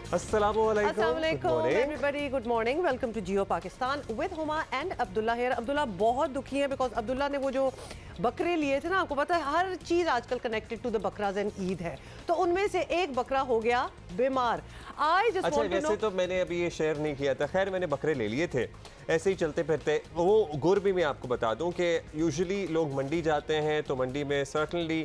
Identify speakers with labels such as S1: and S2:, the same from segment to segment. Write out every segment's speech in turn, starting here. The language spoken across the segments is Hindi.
S1: Assalamualaikum everybody, good morning, welcome to Jio Pakistan with Huma and Abdullah here. Abdullah बहुत दुखी है बिकॉज अब्दुल्ला ने वो जो बकरे लिए थे ना, आपको पता है हर चीज़ आजकल कनेक्टेड टू द बकराज एंड ईद है, तो उनमें से एक बकरा हो गया बीमार। अच्छा,
S2: वैसे तो मैंने अभी ये शेयर नहीं किया था, खैर मैंने बकरे ले लिए थे ऐसे ही चलते फिरते। वो गुर भी मैं आपको बता दूं कि यूजुअली लोग मंडी जाते हैं तो मंडी में certainly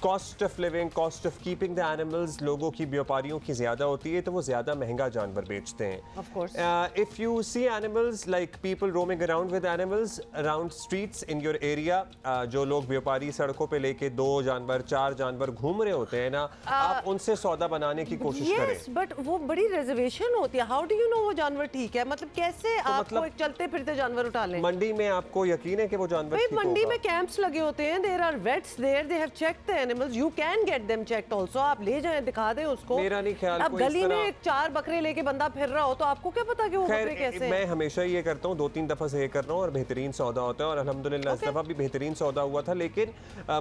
S2: cost of living, cost of keeping the animals लोगों की, व्यापारियों की ज़्यादा होती है, तो वो ज़्यादा महंगा जानवर बेचते हैं। If you see animals like people roaming around with animals around streets in your area, जो लोग व्यापारी सड़कों पे लेके 2 जानवर 4 जानवर घूम रहे होते हैं ना, आप उनसे सौदा बनाने की कोशिश करें।
S1: बट वो बड़ी रिजर्वेशन होती है, हाउ डू यू नो वो जानवर ठीक है? मतलब कैसे तो आपको एक चलते फिरते जानवर उठा लें?
S2: मंडी में आपको यकीन है कि वो जानवर
S1: मंडी में कैंप्स लगे होते हैं, there are vets there, they have checked the animals, you can get them checked also. आप ले जाएं, दिखा दें उसको।
S2: मेरा नहीं ख्याल
S1: अब गली में 4 बकरे लेके बंदा फिर रहा हो तो आपको क्या पता कि वो बकरे कैसे हैं?
S2: मैं हमेशा ये करता हूँ, 2-3 दफा से ये कर रहा हूँ और बेहतरीन सौदा होता है, और अल्हम्दुलिल्लाह इस दफा भी बेहतरीन सौदा हुआ था। लेकिन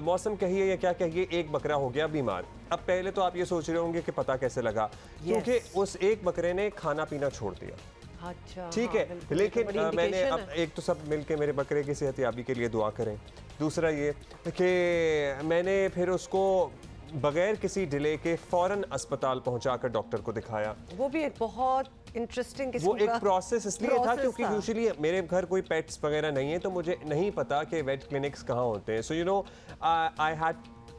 S2: मौसम कहिए या क्या कहिए, एक बकरा हो गया बीमार। अब पहले तो आप ये सोच रहे होंगे कि पता कैसे लगा, क्योंकि उस एक बकरे ने खाना पीना छोड़ दिया।
S1: अच्छा,
S2: ठीक है, लेकिन मैंने अब एक तो सब मिलके मेरे बकरे की सेहतयाबी के लिए दुआ करें, दूसरा ये कि मैंने फिर उसको बगैर किसी डिले के फौरन अस्पताल पहुंचाकर डॉक्टर को दिखाया। वो
S1: भी एक बहुत इंटरेस्टिंग
S2: वो एक प्रोसेस इसलिए था क्योंकि यूजुअली मेरे घर कोई पेट्स वगैरह नहीं है, तो मुझे नहीं पता कि वेट क्लिनिक्स कहाँ होते हैं। So you know I had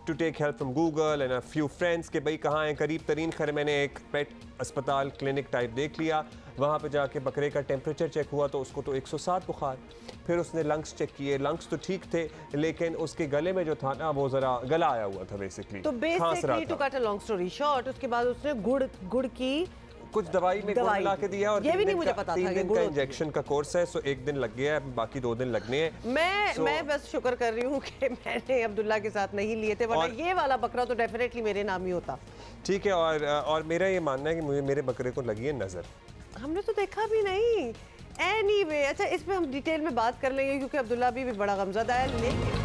S2: to take help from Google and a few friends के भाई कहाँ हैं करीब तरीन। खैर मैंने एक पेट अस्पताल क्लिनिक टाइप देख लिया, वहाँ पे जाके बकरे का टेम्परेचर चेक हुआ तो उसको तो 107 बुखार। फिर उसने लंग्स चेक किए, लंग्स तो ठीक थे लेकिन उसके गले में जो था ना वो जरा गला आया हुआ था बेसिकली।
S1: तो basically to cut a long story short, उसके बाद उसने गुड़ की कुछ
S2: दवाई में ला के दिया, और
S1: ये भी नहीं मुझे पता था
S2: 3 दिन का इंजेक्शन का कोर्स है, सो 1 दिन लग गया है, बाकी 2 दिन लगने हैं।
S1: मैं बस शुक्र कर रही हूँ कि मैंने अब्दुल्ला के साथ नहीं लिए थे, वरना ये वाला बकरा तो डेफिनेटली मेरे नाम ही होता।
S2: ठीक है, और मेरा ये मानना है कि मुझे मेरे बकरे को लगी है नजर।
S1: हमने तो देखा भी नहीं। एनीवे, अच्छा इस पे हम डिटेल में बात कर लेंगे क्योंकि अब्दुल्ला भी बड़ा गमज़दा है। लेकिन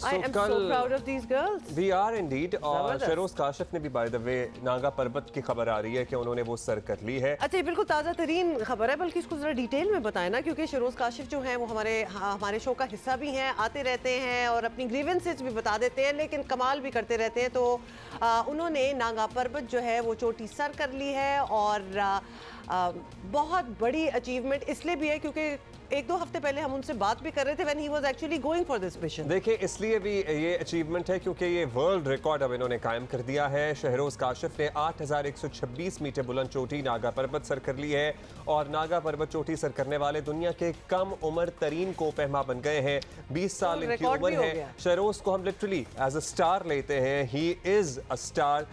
S1: I am so proud of these girls.
S2: We are indeed. और शरोज काशिफ ने भी by the way नागा पर्वत की खबर आ रही है कि उन्होंने वो सर कर ली है।
S1: अच्छा, ये बिल्कुल ताज़ा तरीन खबर है, बल्कि इसको जरा डिटेल में बताएं ना, क्योंकि शरोज काशिफ जो हैं वो हमारे शो का हिस्सा भी हैं, आते रहते हैं और अपनी ग्रीवेंसेस भी बता देते हैं, लेकिन कमाल भी करते रहते हैं। तो उन्होंने नागा पर्वत जो है वो चोटी सर कर ली है, और बहुत बड़ी अचीवमेंट इसलिए भी है क्योंकि 1-2 हफ्ते पहले हम उनसे बात भी कर रहे थे when he was actually going for this mission।
S2: देखिए, इसलिए भी ये अचीवमेंट है क्योंकि ये वर्ल्ड रिकॉर्ड अब इन्होंने कायम कर दिया है। शहरोज काशिफ ने 8126 मीटर बुलंद चोटी नागा पर्वत सर कर ली है, और नागा पर्वत चोटी सर करने वाले दुनिया के कम उम्र तरीन को पहमा बन गए हैं। 20 साल इनकी उम्र है। शहरोज को हम लिटरली एज अ स्टार लेते हैं, ही इज अ स्टार,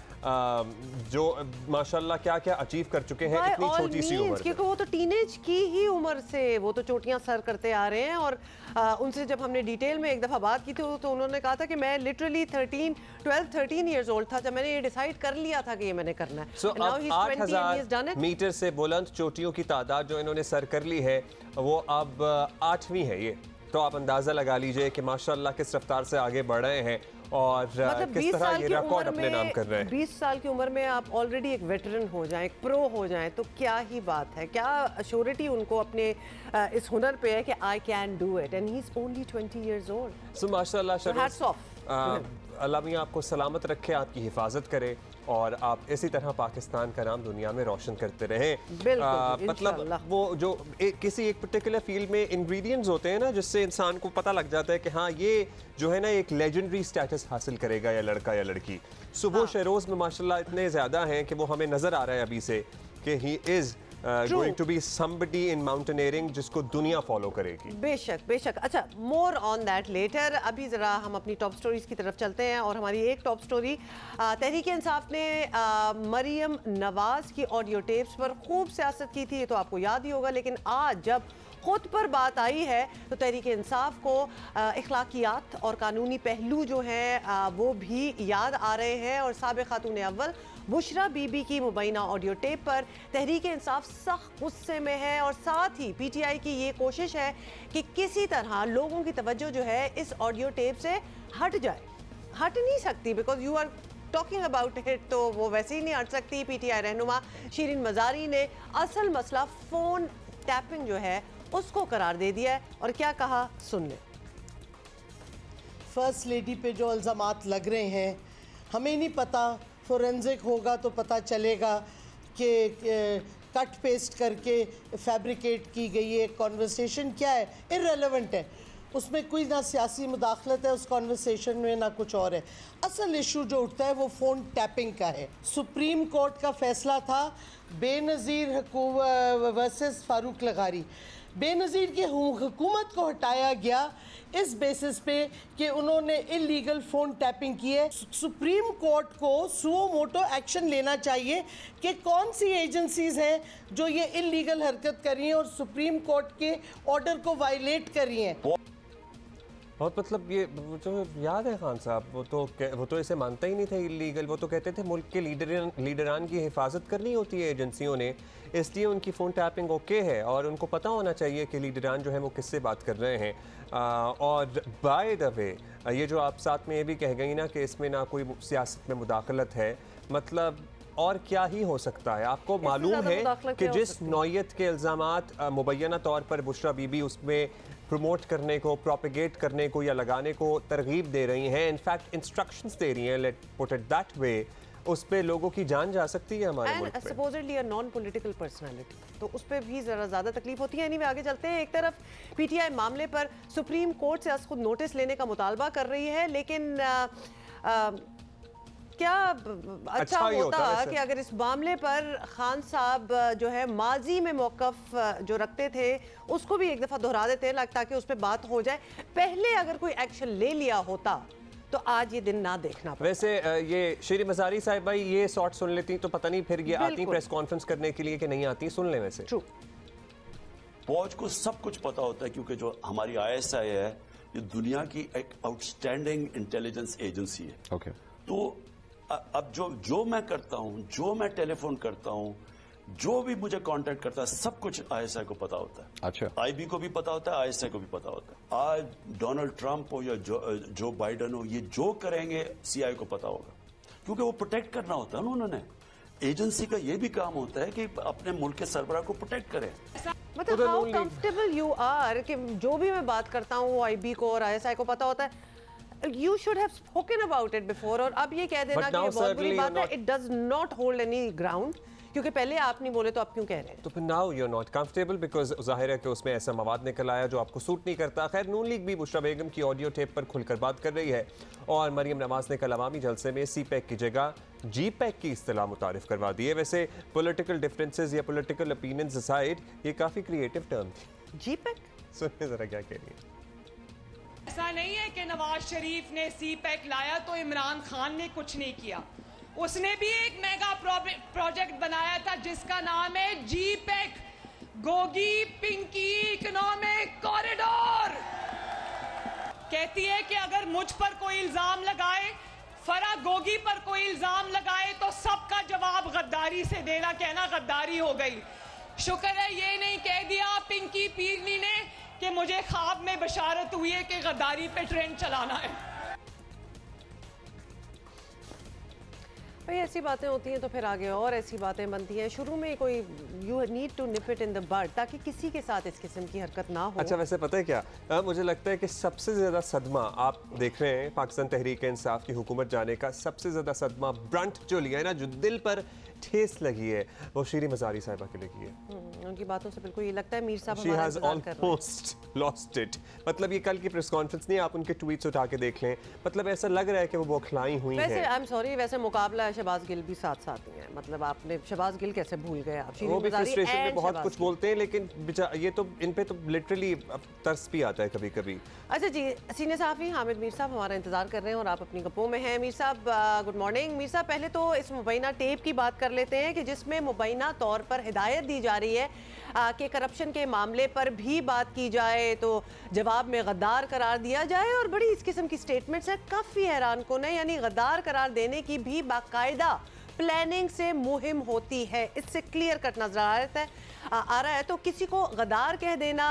S2: जो माशाल्लाह क्या क्या अचीव कर चुके हैं इतनी छोटी सी उम्र।
S1: क्योंकि वो तो टीनेज की ही उम्र से वो तो चोटियां सर करते आ रहे हैं। और उनसे जब हमने डिटेल में एक दफ़ा बात की थी तो उन्होंने कहा था कि मैं लिटरली 13 इयर्स ओल्ड था जब मैंने ये डिसाइड कर लिया था कि ये मैंने करना है।
S2: So, 8000 मीटर से बुलंद चोटियों की तादाद जो इन्होंने सर कर ली है वो अब 8वीं है। ये तो आप अंदाजा लगा लीजिए कि माशाल्लाह किस रफ्तार से आगे बढ़ रहे हैं और
S1: मतलब
S2: किस तरह ये रिकॉर्ड अपने नाम कर रहे हैं।
S1: 20 साल की उम्र में आप ऑलरेडी एक वेटरन हो जाएं, एक प्रो हो जाएं, तो क्या ही बात है, क्या अश्योरिटी उनको अपने इस हुनर पे है कि I can do it, and he is only 20 years old.
S2: So माशाल्लाह
S1: हैट्स ऑफ।
S2: अल्लाह मियां आपको सलामत रखे, आपकी हिफाजत करे और आप इसी तरह पाकिस्तान का नाम दुनिया में रोशन करते रहें। मतलब वो जो किसी एक पर्टिकुलर फील्ड में इंग्रेडिएंट्स होते हैं ना, जिससे इंसान को पता लग जाता है कि हाँ ये जो है ना एक लेजेंडरी स्टेटस हासिल करेगा या लड़का या लड़की। सो वो शहरोज में माशाल्लाह इतने ज़्यादा हैं कि वो हमें नज़र आ रहा है अभी से कि he is going to be somebody in mountaineering जिसको दुनिया फॉलो करेगी।
S1: बेशक बेशक। अच्छा, मोर ऑन दैट लेटर। अभी ज़रा हम अपनी टॉप स्टोरीज की तरफ चलते हैं, और हमारी एक टॉप स्टोरी तहरीक इंसाफ ने मरियम नवाज की ऑडियो टेप्स पर खूब सियासत की थी, ये तो आपको याद ही होगा। लेकिन आज जब खुद पर बात आई है तो तहरीक इंसाफ को अखलाकियात और कानूनी पहलू जो हैं वो भी याद आ रहे हैं, और साबिक़ खातून अव्वल बुशरा बीबी की मुबैना ऑडियो टेप पर तहरीक इंसाफ सख्त गुस्से में है, और साथ ही पीटीआई की ये कोशिश है कि किसी तरह लोगों की तवज्जो जो है इस ऑडियो टेप से हट जाए। हट नहीं सकती because you are talking about it तो वो वैसे ही नहीं हट सकती। पीटीआई रहनुमा शीरीन मजारी ने असल मसला फोन टैपिंग जो है उसको करार दे दिया है, और क्या कहा सुन ले।
S3: फर्स्ट लेडी पे जो इल्ज़ामात लग रहे हैं, हमें नहीं पता, फोरेंसिक होगा तो पता चलेगा कि कट पेस्ट करके फैब्रिकेट की गई है कॉन्वर्सेशन क्या है, इर्रेलेवेंट है, उसमें कोई ना सियासी मुदाखलत है उस कॉन्वर्सेशन में ना कुछ और है। असल इशू जो उठता है वो फ़ोन टैपिंग का है। सुप्रीम कोर्ट का फैसला था बेनज़ीर वर्सेस फारूक लगारी। बेनज़ीर की हुकूमत को हटाया गया इस बेसिस पे कि उन्होंने इलीगल फ़ोन टैपिंग की है। सुप्रीम कोर्ट को सुओ मोटो एक्शन लेना चाहिए कि कौन सी एजेंसीज़ हैं जो ये इलीगल हरकत कर रही हैं और सुप्रीम कोर्ट के ऑर्डर को वायलेट कर रही हैं।
S2: बहुत मतलब ये जो याद है खान साहब, वो तो इसे मानता ही नहीं था इलीगल। वो तो कहते थे मुल्क के लीडरान की हिफाजत करनी होती है एजेंसियों ने, इसलिए उनकी फ़ोन टैपिंग ओके है और उनको पता होना चाहिए कि लीडरान जो है वो किससे बात कर रहे हैं। और बाय द वे ये जो आप साथ में ये भी कह गई ना कि इसमें ना कोई सियासत में मुदाखलत है, मतलब और क्या ही हो सकता है। आपको मालूम है कि जिस नौयत के इल्ज़ामात मुबैना तौर पर बुशरा बीबी उसमें प्रमोट करने को, प्रोपेगेट करने को या लगाने को तरगीब दे रही हैं, इनफैक्ट इंस्ट्रक्शंस दे रही हैं, late put it that way, उस पे लोगों की जान जा सकती है हमारे मुल्क में।
S1: Supposedly a non political personality, तो उस पे भी जरा ज्यादा तकलीफ होती है। एनीवे आगे चलते हैं। एक तरफ पीटीआई मामले पर सुप्रीम कोर्ट से खुद नोटिस लेने का मुतालबा कर रही है, लेकिन क्या अच्छा होता कि अगर इस मामले पर खान साहब जो है माजी में मौकफ जो रखते थे उसको भी एक दफ़ा दोहरा देते ताकि उस पर बात हो जाए। पहले अगर कोई एक्शन ले लिया होता तो आज ये दिन ना देखना पड़ता।
S2: वैसे ये शीरीन मज़ारी साहिब भाई ये शॉट सुन लेती तो पता नहीं फिर ये आती प्रेस कॉन्फ्रेंस करने के लिए कि नहीं आती, सुन ले। वैसे
S1: ट्रू,
S4: फौज को सब कुछ पता होता है क्योंकि जो हमारी आईएसआई है ये दुनिया की एक आउटस्टैंडिंग इंटेलिजेंस एजेंसी है।
S2: ओके।
S4: तो अब जो मैं करता हूं, जो मैं टेलीफोन करता हूं, जो भी मुझे कांटेक्ट करता है, सब कुछ आईएसआई को पता होता है।
S2: अच्छा।
S4: आईबी को भी पता होता है, आईएसआई को भी पता होता है। आज डोनाल्ड ट्रंप हो या जो बाइडन हो, ये जो करेंगे सीआईए को पता होगा क्योंकि वो प्रोटेक्ट करना होता है ना। उन्होंने एजेंसी का ये भी काम होता है कि अपने मुल्क के सरबराह को प्रोटेक्ट करें।
S1: मतलब हाउ कंफर्टेबल यू आर कि जो भी मैं बात करता हूँ आईबी को और आईएसआई को पता होता है। You should have spoken about it before, और अब ये कह देना कि ये बहुत बुरी बात है, it does not hold any ground, क्योंकि पहले आप नहीं बोले तो आप क्यों कह रहे हैं?
S2: तो फिर now you are not comfortable because जाहिर है कि उसमें ऐसा मवाद निकल आया जो आपको सूट नहीं करता। खैर नून लीग भी बुशरा बेगम की ऑडियो टेप पर खुलकर बात कर रही है और मरियम नवाज ने कल अवामी जलसे में सी पैक की जगह जी पैक की इस्तिलाह मुतारिफ करवा दी है। वैसे पॉलिटिकल डिफरेंसेस या पॉलिटिकल ओपिनियंस असाइड ये काफ़ी क्रिएटिव टर्म थी।
S1: जी पैक
S2: सुनिए ज़रा क्या कह रही है।
S5: ऐसा नहीं है कि नवाज शरीफ ने सी पैक लाया तो इमरान खान ने कुछ नहीं किया। उसने भी एक मेगा प्रोजेक्ट बनाया था जिसका नाम है जी पैक, गोगी पिंकी इकोनॉमिक कॉरिडोर। कहती है कि अगर मुझ पर कोई इल्जाम लगाए, फरा गोगी पर कोई इल्जाम लगाए तो सबका जवाब गद्दारी से देना, कहना गद्दारी हो गई। शुक्र है ये नहीं कह दिया पिंकी पीरनी ने कि मुझे ख्वाब में बशारत हुई है कि गद्दारी पे ट्रेंड चलाना है।
S1: भाई ऐसी बातें होती हैं तो फिर आगे और ऐसी बातें बनती हैं। शुरू में कोई you need to nip it in the bud ताकि किसी के साथ इस किस्म की हरकत ना हो।
S2: अच्छा वैसे पता है क्या, मुझे लगता है कि सबसे ज़्यादा सदमा आप देख रहे हैं पाकिस्तान तहरीक इंसाफ की हुकूमत जाने का, सबसे ज़्यादा सदमा ब्रंट जो लिया है ना, जो दिल पर ठेस लगी है, वो शीरीन मज़ारी साहिबा की लगी है।
S1: उनकी बातों से बिल्कुल ये लगता है मीर साहब
S2: She has almost lost it। मतलब ये कल की प्रेस कॉन्फ्रेंस नहीं, आप उनके ट्वीट्स उठा के देख लें, मतलब ऐसा लग रहा है कि वो बौखलाई हुई हैं।
S1: वैसे आई एम सॉरी, वैसे मुकाबला है, शहबाज गिल भी साथ साथ ही हैं। मतलब आपने शहबाज गिल कैसे भूल गए आप?
S2: वो भी फ्रस्ट्रेशन में बहुत कुछ बोलते हैं, लेकिन ये तो इन पे तो लिटरली तरस भी आता है कभी कभी।
S1: अच्छा जी, सीनियर सहाफ़ी हामिद मीर साहब हमारा इंतजार कर रहे हैं और आप अपनी गप्पों में हैं। मीर साहब गुड मॉर्निंग। मीर साहब पहले तो इस मुबैना टेप की बात कर लेते हैं कि जिसमें मुबैना तौर पर हिदायत दी जा रही है कि करप्शन के मामले पर भी बात की जाए तो जवाब में गद्दार करार दिया जाए, और बड़ी इस किस्म की स्टेटमेंट्स है, काफ़ी हैरान कुन है। यानी गद्दार करार देने की भी बाकायदा प्लानिंग से मुहिम होती है, इससे क्लियर कट नजर आ रहा है। तो किसी को गद्दार कह देना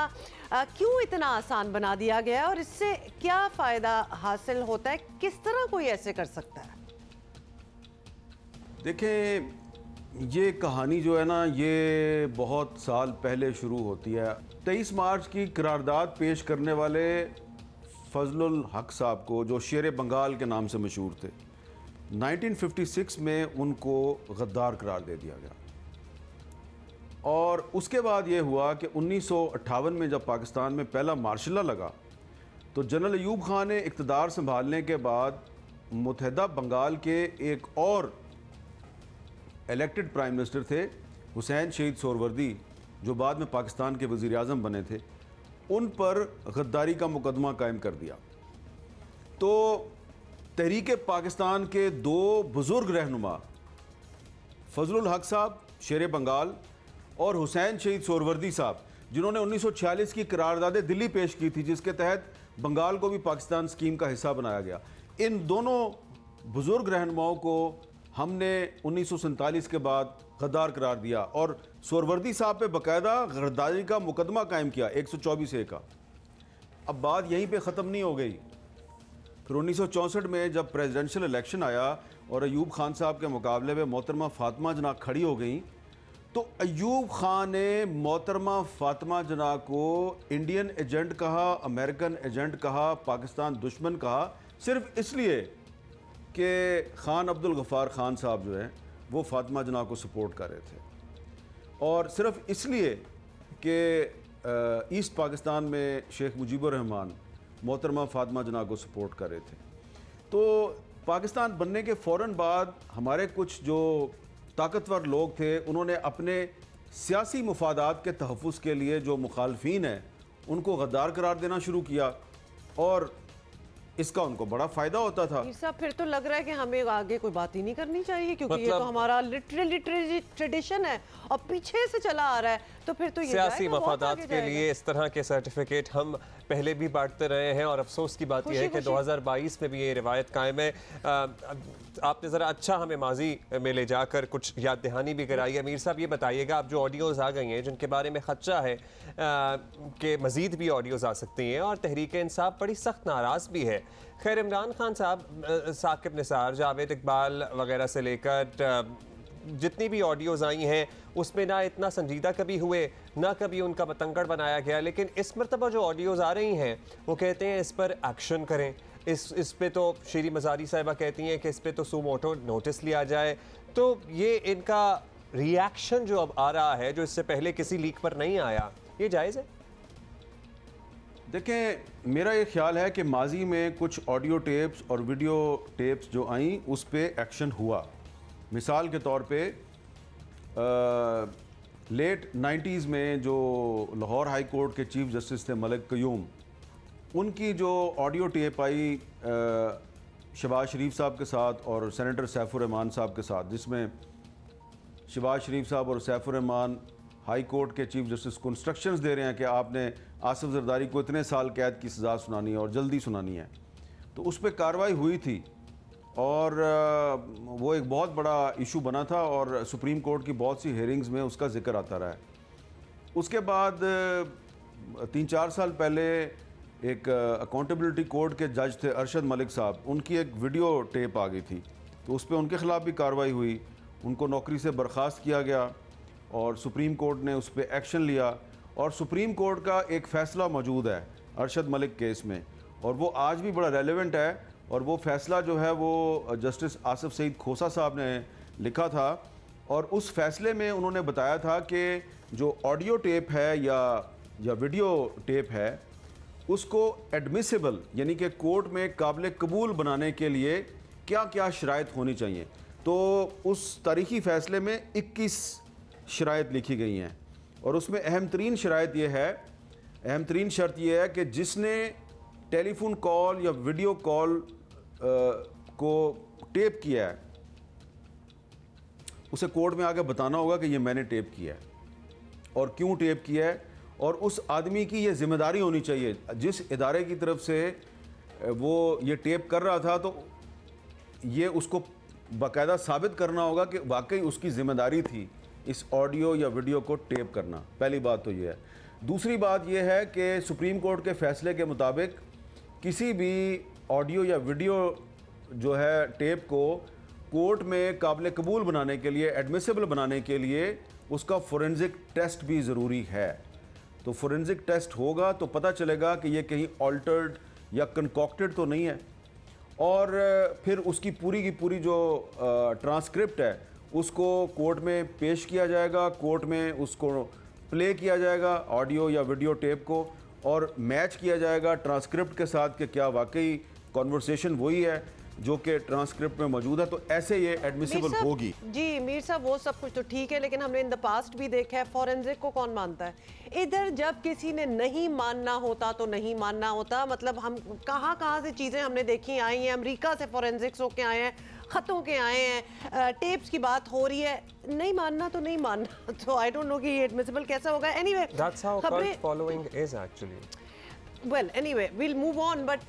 S1: क्यों इतना आसान बना दिया गया और इससे क्या फ़ायदा हासिल होता है? किस तरह कोई ऐसे कर सकता है?
S6: देखें, ये कहानी जो है ना, ये बहुत साल पहले शुरू होती है। 23 मार्च की करारदाद पेश करने वाले फजलुल हक साहब को, जो शेर बंगाल के नाम से मशहूर थे, 1956 में उनको गद्दार करार दे दिया गया। और उसके बाद ये हुआ कि 1958 में जब पाकिस्तान में पहला मार्शल लॉ लगा, तो जनरल अयूब खान ने इक़्तिदार संभालने के बाद मुत्तहिदा बंगाल के एक और इलेक्टेड प्राइम मिनिस्टर थे, हुसैन शहीद सोहरवर्दी, जो बाद में पाकिस्तान के वज़ीर आज़म बने थे, उन पर गद्दारी का मुकदमा कायम कर दिया। तो तहरीक पाकिस्तान के दो बुज़ुर्ग रहनुमा फजलुल हक साहब शेर बंगाल और हुसैन शहीद सोहरवर्दी साहब, जिन्होंने 1946 की करारदाद दिल्ली पेश की थी, जिसके तहत बंगाल को भी पाकिस्तान स्कीम का हिस्सा बनाया गया, इन दोनों बुज़ुर्ग रहनुमाओं को हमने 1947 के बाद गद्दार करार दिया और सोहरवर्दी साहब पे बाकायदा गद्दारी का मुकदमा कायम किया 124A का। अब बात यहीं पे ख़त्म नहीं हो गई। फिर 1964 में जब प्रेसिडेंशियल इलेक्शन आया और अयूब खान साहब के मुकाबले में मोहतरमा फातिमा जना खड़ी हो गई, तो अयूब खान ने मोहतरमा फातिमा जना को इंडियन एजेंट कहा, अमेरिकन एजेंट कहा, पाकिस्तान दुश्मन कहा, सिर्फ इसलिए कि खान अब्दुल गफ़ार खान साहब जो हैं वो फातिमा जना को सपोर्ट कर रहे थे, और सिर्फ इसलिए कि ईस्ट पाकिस्तान में शेख मुजीबुर रहमान मोहतरमा फातिमा जना को सपोर्ट कर रहे थे। तो पाकिस्तान बनने के फ़ौरन बाद हमारे कुछ जो ताकतवर लोग थे, उन्होंने अपने सियासी मुफादात के तहफ़्फ़ुज़ के लिए जो मुखालफीन हैं उनको गद्दार करार देना शुरू किया, और इसका उनको बड़ा फ़ायदा होता था।
S1: साहब, फिर तो लग रहा है कि हमें आगे कोई बात ही नहीं करनी चाहिए, क्योंकि ये तो हमारा लिटरली ट्रेडिशन है और पीछे से चला आ रहा है। तो फिर तो ये
S2: सियासी मफादात के लिए इस तरह के सर्टिफिकेट हम पहले भी बांटते रहे हैं, और अफसोस की बात यह है कि 2022 में भी ये रिवायत कायम है। आपने ज़रा अच्छा हमें माजी में ले जाकर कुछ याद दहानी भी कराई। अमीर साहब, ये बताइएगा, आप जो ऑडियोज़ आ गई हैं जिनके बारे में खदशा है कि मज़ीद भी ऑडियोज़ आ सकती हैं, और तहरीक इंसाफ बड़ी सख्त नाराज़ भी है। खैर, इमरान खान साहब, साकिब निसार, जावेद इकबाल वगैरह से लेकर जितनी भी ऑडियोज़ आई हैं उसमें ना इतना संजीदा कभी हुए, ना कभी उनका बतंगड़ बनाया गया। लेकिन इस मरतबा जो ऑडियोज़ आ रही हैं वो कहते हैं इस पर एक्शन करें, इस पे तो शीरी मज़ारी साहिबा कहती हैं कि इस पे तो सुमोटो नोटिस लिया जाए। तो ये इनका रिएक्शन जो अब आ रहा है, जो इससे पहले किसी लीक पर नहीं आया, ये जायज़ है?
S6: देखें, मेरा ये ख्याल है कि माजी में कुछ ऑडियो टेप्स और वीडियो टेप्स जो आई उस पर एक्शन हुआ। मिसाल के तौर पे लेट 90s में जो लाहौर हाई कोर्ट के चीफ जस्टिस थे मलिक क़य्यूम, उनकी जो ऑडियो टेप आई शहबाज शरीफ साहब के साथ और सेनेटर सैफुर रहमान साहब के साथ, जिसमें शहबाज शरीफ साहब और सैफुर रहमान हाई कोर्ट के चीफ जस्टिस को इंस्ट्रक्शंस दे रहे हैं कि आपने आसिफ जरदारी को इतने साल कैद की सज़ा सुनानी है और जल्दी सुनानी है। तो उस पर कार्रवाई हुई थी और वो एक बहुत बड़ा इशू बना था और सुप्रीम कोर्ट की बहुत सी हेयरिंग्स में उसका जिक्र आता रहा है। उसके बाद 3-4 साल पहले एक अकाउंटेबिलिटी कोर्ट के जज थे अरशद मलिक साहब, उनकी एक वीडियो टेप आ गई थी, तो उस पर उनके ख़िलाफ़ भी कार्रवाई हुई, उनको नौकरी से बर्खास्त किया गया और सुप्रीम कोर्ट ने उस पर एक्शन लिया। और सुप्रीम कोर्ट का एक फ़ैसला मौजूद है अरशद मलिक केस में, और वो आज भी बड़ा रेलेवेंट है। और वो फ़ैसला जो है वो जस्टिस आसिफ सईद खोसा साहब ने लिखा था, और उस फैसले में उन्होंने बताया था कि जो ऑडियो टेप है या वीडियो टेप है उसको एडमिसिबल यानी कि कोर्ट में काबिल कबूल बनाने के लिए क्या क्या शराइत होनी चाहिए। तो उस तारीख़ी फ़ैसले में 21 शराइत लिखी गई हैं, और उसमें अहम तरीन शराइत ये है, अहम तरीन शर्त यह है कि जिसने टेलीफोन कॉल या वीडियो कॉल को टेप किया है उसे कोर्ट में आके बताना होगा कि ये मैंने टेप किया है और क्यों टेप किया है, और उस आदमी की ये जिम्मेदारी होनी चाहिए। जिस इदारे की तरफ से वो ये टेप कर रहा था तो ये उसको बाकायदा साबित करना होगा कि वाकई उसकी ज़िम्मेदारी थी इस ऑडियो या वीडियो को टेप करना। पहली बात तो ये है। दूसरी बात यह है कि सुप्रीम कोर्ट के फ़ैसले के मुताबिक किसी भी ऑडियो या वीडियो जो है टेप को कोर्ट में काबिल कबूल बनाने के लिए, एडमिसिबल बनाने के लिए उसका फोरेंसिक टेस्ट भी ज़रूरी है। तो फोरेंसिक टेस्ट होगा तो पता चलेगा कि ये कहीं ऑल्टर्ड या कंकॉक्टेड तो नहीं है, और फिर उसकी पूरी की पूरी जो ट्रांसक्रिप्ट है उसको कोर्ट में पेश किया जाएगा, कोर्ट में उसको प्ले किया जाएगा ऑडियो या वीडियो टेप को, और मैच किया जाएगा ट्रांसक्रिप्ट के साथ कि क्या वाकई कॉन्वर्सेशन वही है जो कि ट्रांसक्रिप्ट में मौजूद है। तो ऐसे ये एडमिसिबल होगी।
S1: जी मीर साहब, वो सब कुछ तो ठीक है, लेकिन हमने इन द पास्ट भी देखा है फोरेंसिक को कौन मानता है। इधर जब किसी ने नहीं मानना होता तो नहीं मानना होता, मतलब हम कहाँ से चीज़ें हमने देखी आई हैं, अमेरिका से फोरेंसिक्स होके आए हैं, ख़तों के आए हैं, टेप्स की बात हो रही है, नहीं मानना तो नहीं मानना। तो आई डोंट नो कि ये एडमिसिबल कैसा होगा। Anyway
S2: that's how cult following is actually.
S1: Well anyway we'll move on. But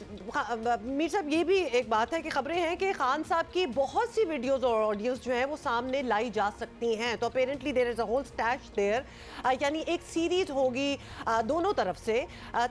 S1: Mir साहब, ये भी एक बात है कि खबरें हैं कि खान साहब की बहुत सी वीडियोस और ऑडियोज जो है वो सामने लाई जा सकती हैं। तो apparently there is a whole stash there, यानी एक सीरीज होगी दोनों तरफ से।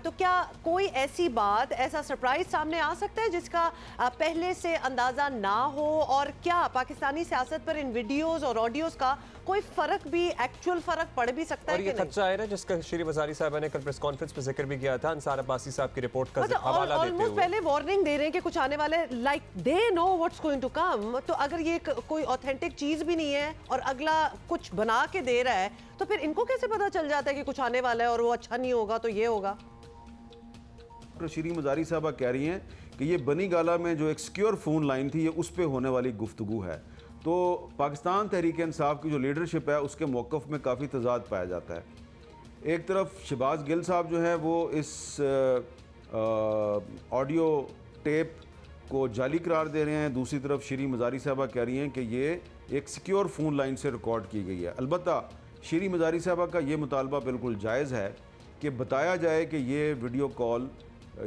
S1: तो क्या कोई ऐसी बात, ऐसा सरप्राइज सामने आ सकता है जिसका पहले से अंदाज़ा ना हो? और क्या पाकिस्तानी सियासत पर इन वीडियोज़ और ऑडियोज़ का कोई फ़र्क भी, एक्चुअल फ़र्क पड़ भी सकता है?
S2: और ये खदशा है ना जिसका श्री मज़ारी साहब ने कल प्रेस कॉन्फ्रेंस में जिक्र भी किया था, अंसार अब्बासी साहब की रिपोर्ट का हवाला देते हुए
S1: पहले वार्निंग दे रहे हैं कि कुछ आने वाले, like they know what's going to come. तो अगर ये कोई ऑथेंटिक चीज़ भी नहीं है और अगला कुछ बना के दे रहा है, तो फिर इनको कैसे पता चल जाता है कि कुछ आने वाला है और वो अच्छा नहीं होगा तो ये होगा?
S6: श्री मज़ारी साहबा कह रही हैं कि ये बनी गाला में जो एक सिक्योर फ़ोन लाइन थी, ये उस पर होने वाली गुफ्तगू है। तो पाकिस्तान तहरीक इंसाफ की जो लीडरशिप है उसके मौक़िफ़ में काफ़ी तज़ाद पाया जाता है। एक तरफ शहबाज गिल साहब जो है वो इस ऑडियो टेप को जाली करार दे रहे हैं, दूसरी तरफ श्री मज़ारी साहबा कह रही हैं कि ये एक सिक्योर फ़ोन लाइन से रिकॉर्ड की गई है। अलबत्ता श्री मज़ारी साहबा का ये मुतालबा बिल्कुल जायज़ है कि बताया जाए कि ये वीडियो कॉल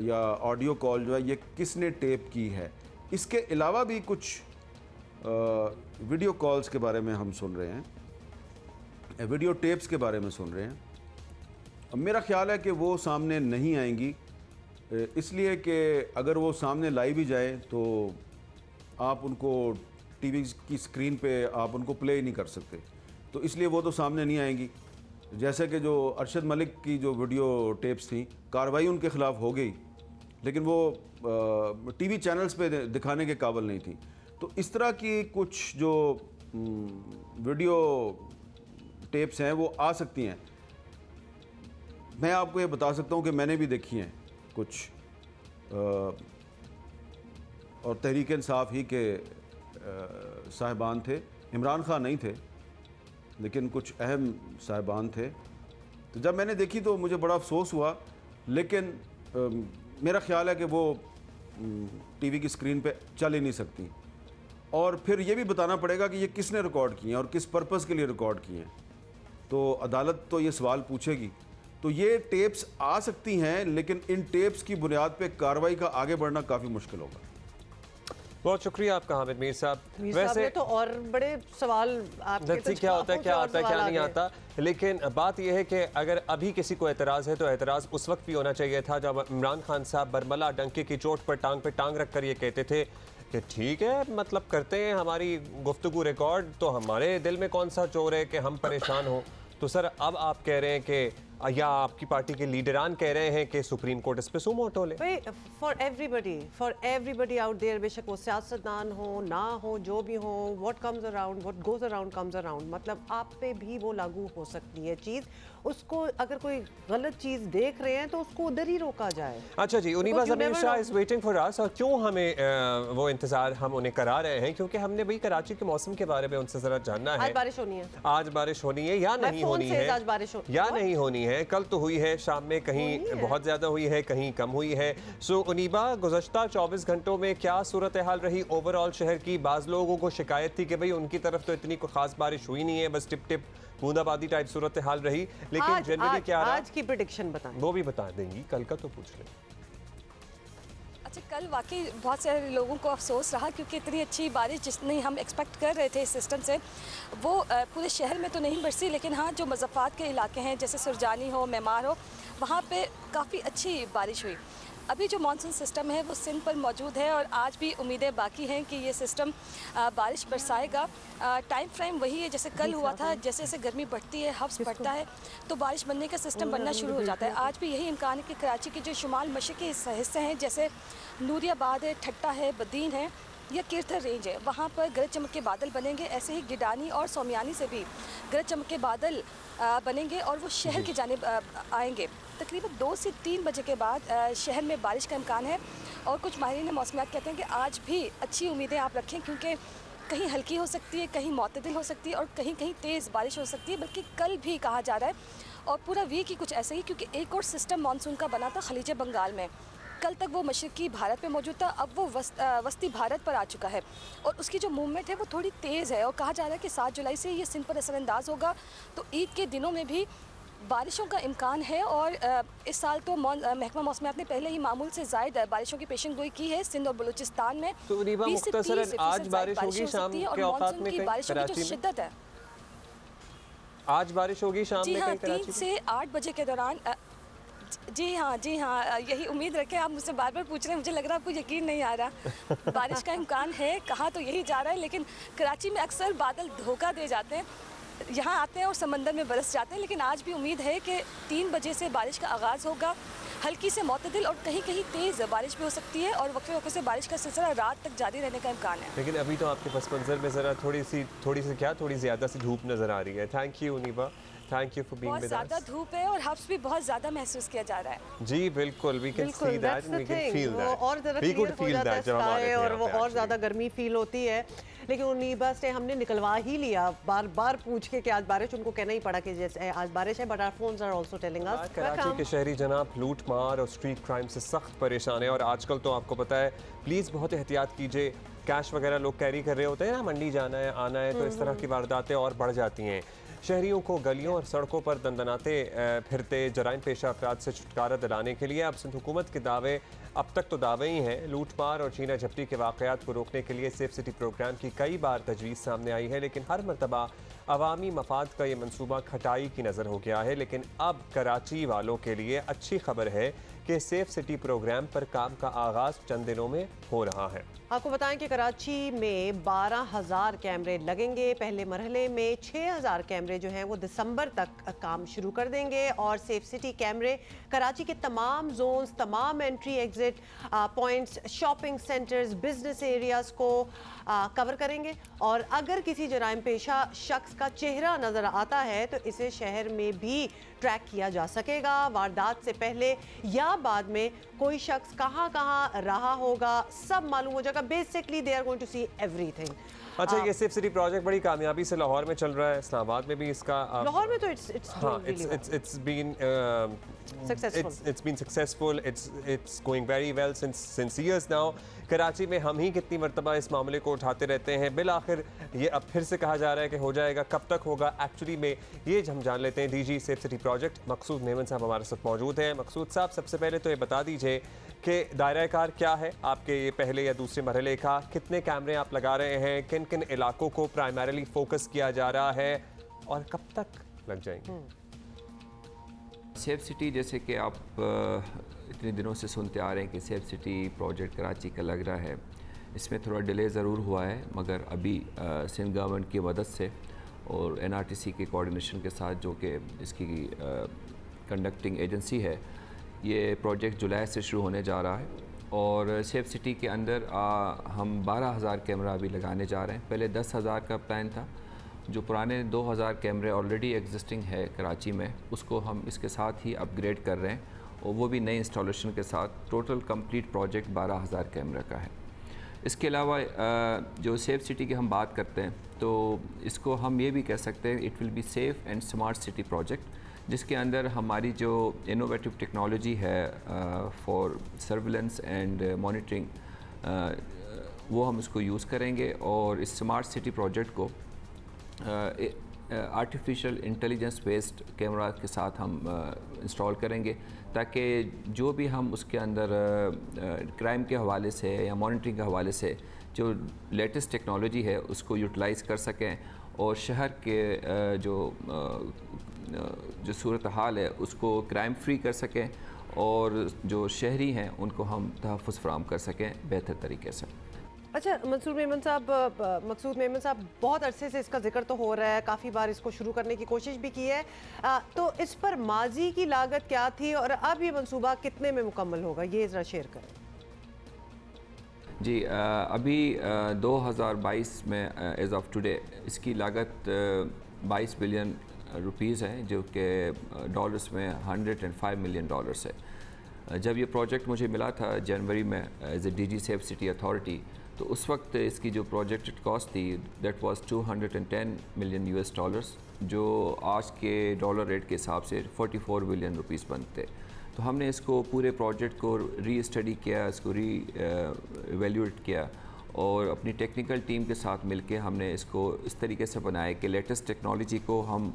S6: या ऑडियो कॉल जो है ये किसने टेप की है। इसके अलावा भी कुछ वीडियो कॉल्स के बारे में हम सुन रहे हैं, वीडियो टेप्स के बारे में सुन रहे हैं। अब मेरा ख्याल है कि वो सामने नहीं आएंगी, इसलिए कि अगर वो सामने लाई भी जाए तो आप उनको टीवी की स्क्रीन पे आप उनको प्ले ही नहीं कर सकते, तो इसलिए वो तो सामने नहीं आएंगी। जैसे कि जो अरशद मलिक की जो वीडियो टेप्स थी, कार्रवाई उनके ख़िलाफ़ हो गई, लेकिन वो टीवी चैनल्स पे दिखाने के काबिल नहीं थी। तो इस तरह की कुछ जो वीडियो टेप्स हैं वो आ सकती हैं। मैं आपको ये बता सकता हूँ कि मैंने भी देखी हैं कुछ, और तहरीक इंसाफ ही के साहिबान थे, इमरान खान नहीं थे, लेकिन कुछ अहम साहिबान थे। तो जब मैंने देखी तो मुझे बड़ा अफसोस हुआ, लेकिन मेरा ख्याल है कि वो टीवी की स्क्रीन पे चल ही नहीं सकती। और फिर ये भी बताना पड़ेगा कि ये किसने रिकॉर्ड किए हैं और किस पर्पज़ के लिए रिकॉर्ड किए हैं। तो अदालत तो ये सवाल पूछेगी। तो ये टेप्स आ सकती हैं, लेकिन इन टेप्स की बुनियाद पे कार्रवाई का आगे बढ़ना काफ़ी मुश्किल होगा।
S2: बहुत शुक्रिया आपका हामिद मीर साहब।
S1: वैसे तो और बड़े सवाल आपके तो
S2: क्या होता है, क्या आता है, क्या नहीं आता, लेकिन बात यह है कि अगर अभी किसी को एतराज़ है तो एतराज़ उस वक्त भी होना चाहिए था जब इमरान खान साहब बरमला डंके की चोट पर टांग रख कर ये कहते थे कि ठीक है, मतलब करते हैं हमारी गुफ्तगू रिकॉर्ड, तो हमारे दिल में कौन सा चोर है कि हम परेशान हो। तो सर अब आप कह रहे हैं कि, या आपकी पार्टी के लीडरान कह रहे हैं कि सुप्रीम कोर्ट इस पे सुमो टोले।
S1: फॉर एवरीबडी आउट देयर, बेशक वो सियासतदान हो ना हो, जो भी हो, what comes around, what goes around comes around, मतलब आप पे भी वो लागू हो सकती है चीज़। उसको अगर कोई गलत चीज़ देख रहे हैं तो उसको उधर ही रोका जाए।
S2: अच्छा जी, Uneeba Zameer Shah is waiting for us. और क्यों हमें वो इंतजार हम उन्हें करा रहे हैं, क्योंकि हमने भाई कराची के मौसम के बारे में उनसे जरा जानना है।
S1: आज बारिश होनी है,
S2: आज बारिश होनी है या नहीं होनी है,
S1: आज बारिश
S2: या नहीं होनी है। कल तो हुई है, शाम में कहीं बहुत ज्यादा हुई है, कहीं कम हुई है। सो उनीबा, गुज़श्ता 24 घंटों में क्या सूरत हाल रही ओवरऑल शहर की? बाज़ लोगों को शिकायत थी कि भाई उनकी तरफ तो इतनी कोई खास बारिश हुई नहीं है, बस टिप टिप बूंदाबांदी टाइप सूरत हाल रही, लेकिन जनरली क्या रहा?
S1: आज की प्रेडिक्शन बताएं।
S2: वो भी बता देंगी, कल का तो पूछ लें।
S7: अच्छा, कल वाकई बहुत सारे लोगों को अफसोस रहा, क्योंकि इतनी अच्छी बारिश जितनी हम एक्सपेक्ट कर रहे थे इस सिस्टम से, वो पूरे शहर में तो नहीं बरसी, लेकिन हाँ जो मज़फ़ात के इलाके हैं जैसे सुरजानी हो, मेमार हो, वहाँ पे काफ़ी अच्छी बारिश हुई। अभी जो मानसून सिस्टम है वो सिंध पर मौजूद है और आज भी उम्मीदें बाकी हैं कि ये सिस्टम बारिश बरसाएगा। टाइम फ्रेम वही है जैसे कल हुआ था, जैसे जैसे गर्मी बढ़ती है, हब्स बढ़ता है तो बारिश बनने का सिस्टम बनना शुरू हो जाता है। आज भी यही इम्कान है कि कराची के जो शुमाल मशरक़ी हिस्से हैं जैसे नूरियाबाद है, ठट्टा है, बदीन है या कीर्थर रेंज है, वहाँ पर गरज चमक के बादल बनेंगे। ऐसे ही गिडानी और सोमियानी से भी गरज चमक के बादल बनेंगे और वो शहर की जानिब आएंगे। तकरीबन 2 से 3 बजे के बाद शहर में बारिश का इम्कान है और कुछ माहिरीन मौसमियात कहते हैं कि आज भी अच्छी उम्मीदें आप रखें क्योंकि कहीं हल्की हो सकती है, कहीं मुतदिल हो सकती है और कहीं कहीं तेज़ बारिश हो सकती है। बल्कि कल भी कहा जा रहा है और पूरा वीक ही कुछ ऐसे ही, क्योंकि एक और सिस्टम मानसून का बना था खलीज बंगाल में। कल तक वो मशरक़ी भारत में मौजूद था, अब वो वस्ती भारत पर आ चुका है और उसकी जो मूवमेंट है वो थोड़ी तेज़ है और कहा जा रहा है कि 7 जुलाई से ये सिंध पर असरअंदाज होगा। तो ईद के दिनों में भी बारिशों का इम्कान है और इस साल तो महकमा मौसमियात ने पहले ही मामूल से ज़ायद बारिशों की पेशन गोई की है सिंध और बलूचिस्तान में।
S2: तो आज बारिश होगी शाम के औकात में कहीं
S7: बारिशों की जो शिद्दत है,
S2: आज बारिश होगी शाम में कहीं कराची
S7: 3 से 8 बजे के दौरान। जी हाँ, यही उम्मीद रखें। आप मुझसे बार बार पूछ रहे हैं, मुझे लग रहा है आपको यकीन नहीं आ रहा। बारिश का इम्कान है, कहा तो यही जा रहा है, लेकिन कराची में अक्सर बादल धोखा दे जाते हैं, यहाँ आते हैं और समंदर में बरस जाते हैं। लेकिन आज भी उम्मीद है कि 3 बजे से बारिश का आगाज़ होगा, हल्की से मुतदिल और कहीं कहीं तेज़ बारिश भी हो सकती है और वक्फे वक्फे से बारिश का सिलसिला रात तक जारी रहने का इम्कान है।
S2: लेकिन अभी तो आपके पस मंज़र में ज़रा थोड़ी ज़्यादा सी धूप नज़र आ रही है। Thank you Neeba, thank you for being with us.
S7: बहुत ज़्यादा धूप है और हब्स भी बहुत ज़्यादा महसूस किया जा रहा है।
S2: जी बिल्कुल, we can see that, we can feel that,
S1: और ज़रा क्लियर हो जाता है स्काई और वो और ज़्यादा गर्मी फील होती है। लेकिन उन्नीबा से हमने निकलवा ही लिया बार बार पूछ के कि आज बारिश, उनको कहना ही पड़ा कि जैसे आज बारिश है, but our phones are also telling us.
S2: Karachi के शहरी जनाब लूट मार और स्ट्रीट क्राइम से सख्त परेशान है और आजकल तो आपको पता है, प्लीज़ बहुत एहतियात कीजिए। कैश वगैरह लोग कैरी कर रहे होते हैं ना, मंडी जाना है आना है, तो इस तरह की वारदातें और बढ़ जाती हैं। शहरियों को गलियों और सड़कों पर दंदनाते फिरते जराइम पेशा अफराद से छुटकारा दिलाने के लिए अब सिंध हुकूमत के दावे, अब तक तो दावे ही हैं, लूटमार और छीना झपटी के वाक़यात को रोकने के लिए सेफ सिटी प्रोग्राम की कई बार तजवीज़ सामने आई है, लेकिन हर मरतबा अवामी मफाद का ये मनसूबा खटाई की नज़र हो गया है। लेकिन अब कराची वालों के लिए अच्छी खबर है कि सेफ सिटी प्रोग्राम पर काम का आगाज़ चंद दिनों में हो रहा है।
S1: आपको बताएं कि कराची में 12,000 कैमरे लगेंगे। पहले मरहले में 6,000 कैमरे जो हैं वो दिसंबर तक काम शुरू कर देंगे और सेफ सिटी कैमरे कराची के तमाम जोन्स, तमाम entry exit points, shopping centres, business areas को कवर करेंगे और अगर किसी जराइम पेशा शख्स का चेहरा नज़र आता है तो इसे शहर में भी ट्रैक किया जा सकेगा। वारदात से पहले या बाद में कोई शख्स कहाँ कहाँ रहा होगा, सब मालूम हो जाएगा। Basically they are going to see everything.
S2: अच्छा, ये सेफ सिटी प्रोजेक्ट बड़ी कामयाबी से लाहौर में चल रहा है, इस्लामाबाद में भी इसका
S1: लाहौर में तो it's
S2: been successful, it's going very well since years now। Karachi में हम ही कितनी मरतबा इस मामले को उठाते रहते हैं, बिल आखिर ये अब फिर से कहा जा रहा है कि हो जाएगा, कब तक होगा एक्चुअली में ये हम जान लेते हैं। डीजी सेफ सिटी प्रोजेक्ट मकसूद मेमन साहब हमारे साथ मौजूद हैं। मकसूद साहब, सबसे पहले तो ये बता दीजिए कि दायरा कार क्या है आपके, ये पहले या दूसरे मरहले का, कितने कैमरे आप लगा रहे हैं, किन किन इलाकों को प्राइमरीली फोकस किया जा रहा है और कब तक लग जाएंगे?
S8: सेफ सिटी, जैसे कि आप इतने दिनों से सुनते आ रहे हैं कि सेफ सिटी प्रोजेक्ट कराची का लग रहा है, इसमें थोड़ा डिले ज़रूर हुआ है, मगर अभी सिंध गवर्नमेंट की मदद से और NRTC के कोऑर्डिनेशन के साथ, जो कि इसकी कंडक्टिंग एजेंसी है, ये प्रोजेक्ट जुलाई से शुरू होने जा रहा है और सेफ सिटी के अंदर हम 12,000 कैमरा अभी लगाने जा रहे हैं। पहले 10,000 का प्लान था। जो पुराने 2,000 कैमरे ऑलरेडी एग्जिस्टिंग है कराची में, उसको हम इसके साथ ही अपग्रेड कर रहे हैं और वो भी नए इंस्टॉलेशन के साथ। टोटल कंप्लीट प्रोजेक्ट 12,000 कैमरा का है। इसके अलावा जो सेफ सिटी की हम बात करते हैं तो इसको हम ये भी कह सकते हैं, it will be safe and smart city project, जिसके अंदर हमारी जो इनोवेटिव टेक्नोलॉजी है फॉर सर्विलेंस एंड मॉनिटरिंग, वो हम इसको यूज़ करेंगे और इस स्मार्ट सिटी प्रोजेक्ट को आर्टिफिशियल इंटेलिजेंस बेस्ड कैमरा के साथ हम इंस्टॉल करेंगे, ताकि जो भी हम उसके अंदर क्राइम के हवाले से या मॉनिटरिंग के हवाले से जो लेटेस्ट टेक्नोलॉजी है उसको यूटिलाइज़ कर सकें और शहर के जो सूरत हाल है उसको क्राइम फ्री कर सकें और जो शहरी हैं उनको हम तहफ़्फ़ुज़ फ़राहम कर सकें बेहतर तरीके से।
S1: अच्छा मकसूद मेमन साहब, बहुत अरसे से इसका जिक्र तो हो रहा है, काफ़ी बार इसको शुरू करने की कोशिश भी की है, तो इस पर माजी की लागत क्या थी और अब ये मंसूबा कितने में मुकम्मल होगा, ये ज़रा शेयर करें।
S8: जी अभी 2022 में एज़ ऑफ टुडे इसकी लागत 22 बिलियन रुपीज़ है, जो कि डॉलर्स में 105 मिलियन डॉलर्स है। जब ये प्रोजेक्ट मुझे मिला था जनवरी में as a DG safe city authority, तो उस वक्त इसकी जो प्रोजेक्टेड कॉस्ट थी that was 210 million US dollars, जो आज के डॉलर रेट के हिसाब से 44 बिलियन रुपीस बनते। तो हमने इसको पूरे प्रोजेक्ट को री स्टडी किया, इसको री एवेल्यूएट किया और अपनी टेक्निकल टीम के साथ मिलके हमने इसको इस तरीके से बनाया कि लेटेस्ट टेक्नोलॉजी को हम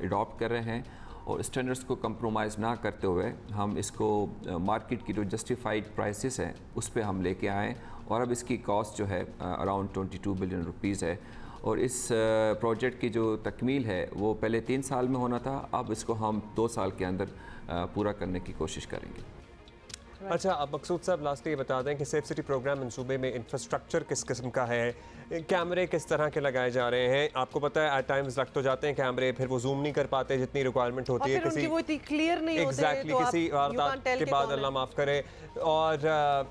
S8: अडॉप्ट कर रहे हैं और स्टैंडर्ड्स को कंप्रोमाइज़ ना करते हुए हम इसको मार्केट की जो जस्टिफाइड प्राइसेस हैं उस पर हम लेके आएँ और अब इसकी कॉस्ट जो है अराउंड 22 बिलियन रुपीज़ है। और इस प्रोजेक्ट की जो तकमील है वो पहले 3 साल में होना था, अब इसको हम 2 साल के अंदर पूरा करने की कोशिश करेंगे।
S2: अच्छा, अब मकसूद साहब लास्ट ये बता दें कि सेफ सिटी प्रोग्राम मंसूबे में इंफ्रास्ट्रक्चर किस किस्म का है, कैमरे किस तरह के लगाए जा रहे हैं? आपको पता है एट टाइम्स रख तो जाते हैं कैमरे, फिर वो जूम नहीं कर पाते जितनी रिक्वायरमेंट होती है, किसी
S1: वो क्लियर नहीं होते,
S2: एग्जैक्टली किसी वारदात के बाद अल्लाह माफ़ करे। और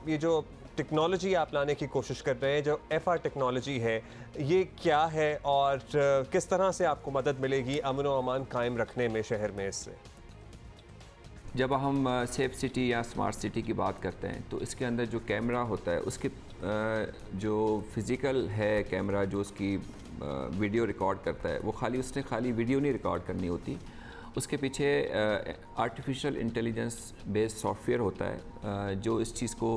S2: ये जो टेक्नोलॉजी आप लाने की कोशिश कर रहे हैं, जो FR टेक्नोलॉजी है, ये क्या है और किस तरह से आपको मदद मिलेगी अमन व अमान कायम रखने में शहर में इससे?
S8: जब हम सेफ सिटी या स्मार्ट सिटी की बात करते हैं तो इसके अंदर जो कैमरा होता है उसके जो फिज़िकल है कैमरा जो उसकी वीडियो रिकॉर्ड करता है, वो खाली वीडियो नहीं रिकॉर्ड करनी होती, उसके पीछे आर्टिफिशियल इंटेलिजेंस बेस्ड सॉफ्टवेयर होता है जो इस चीज़ को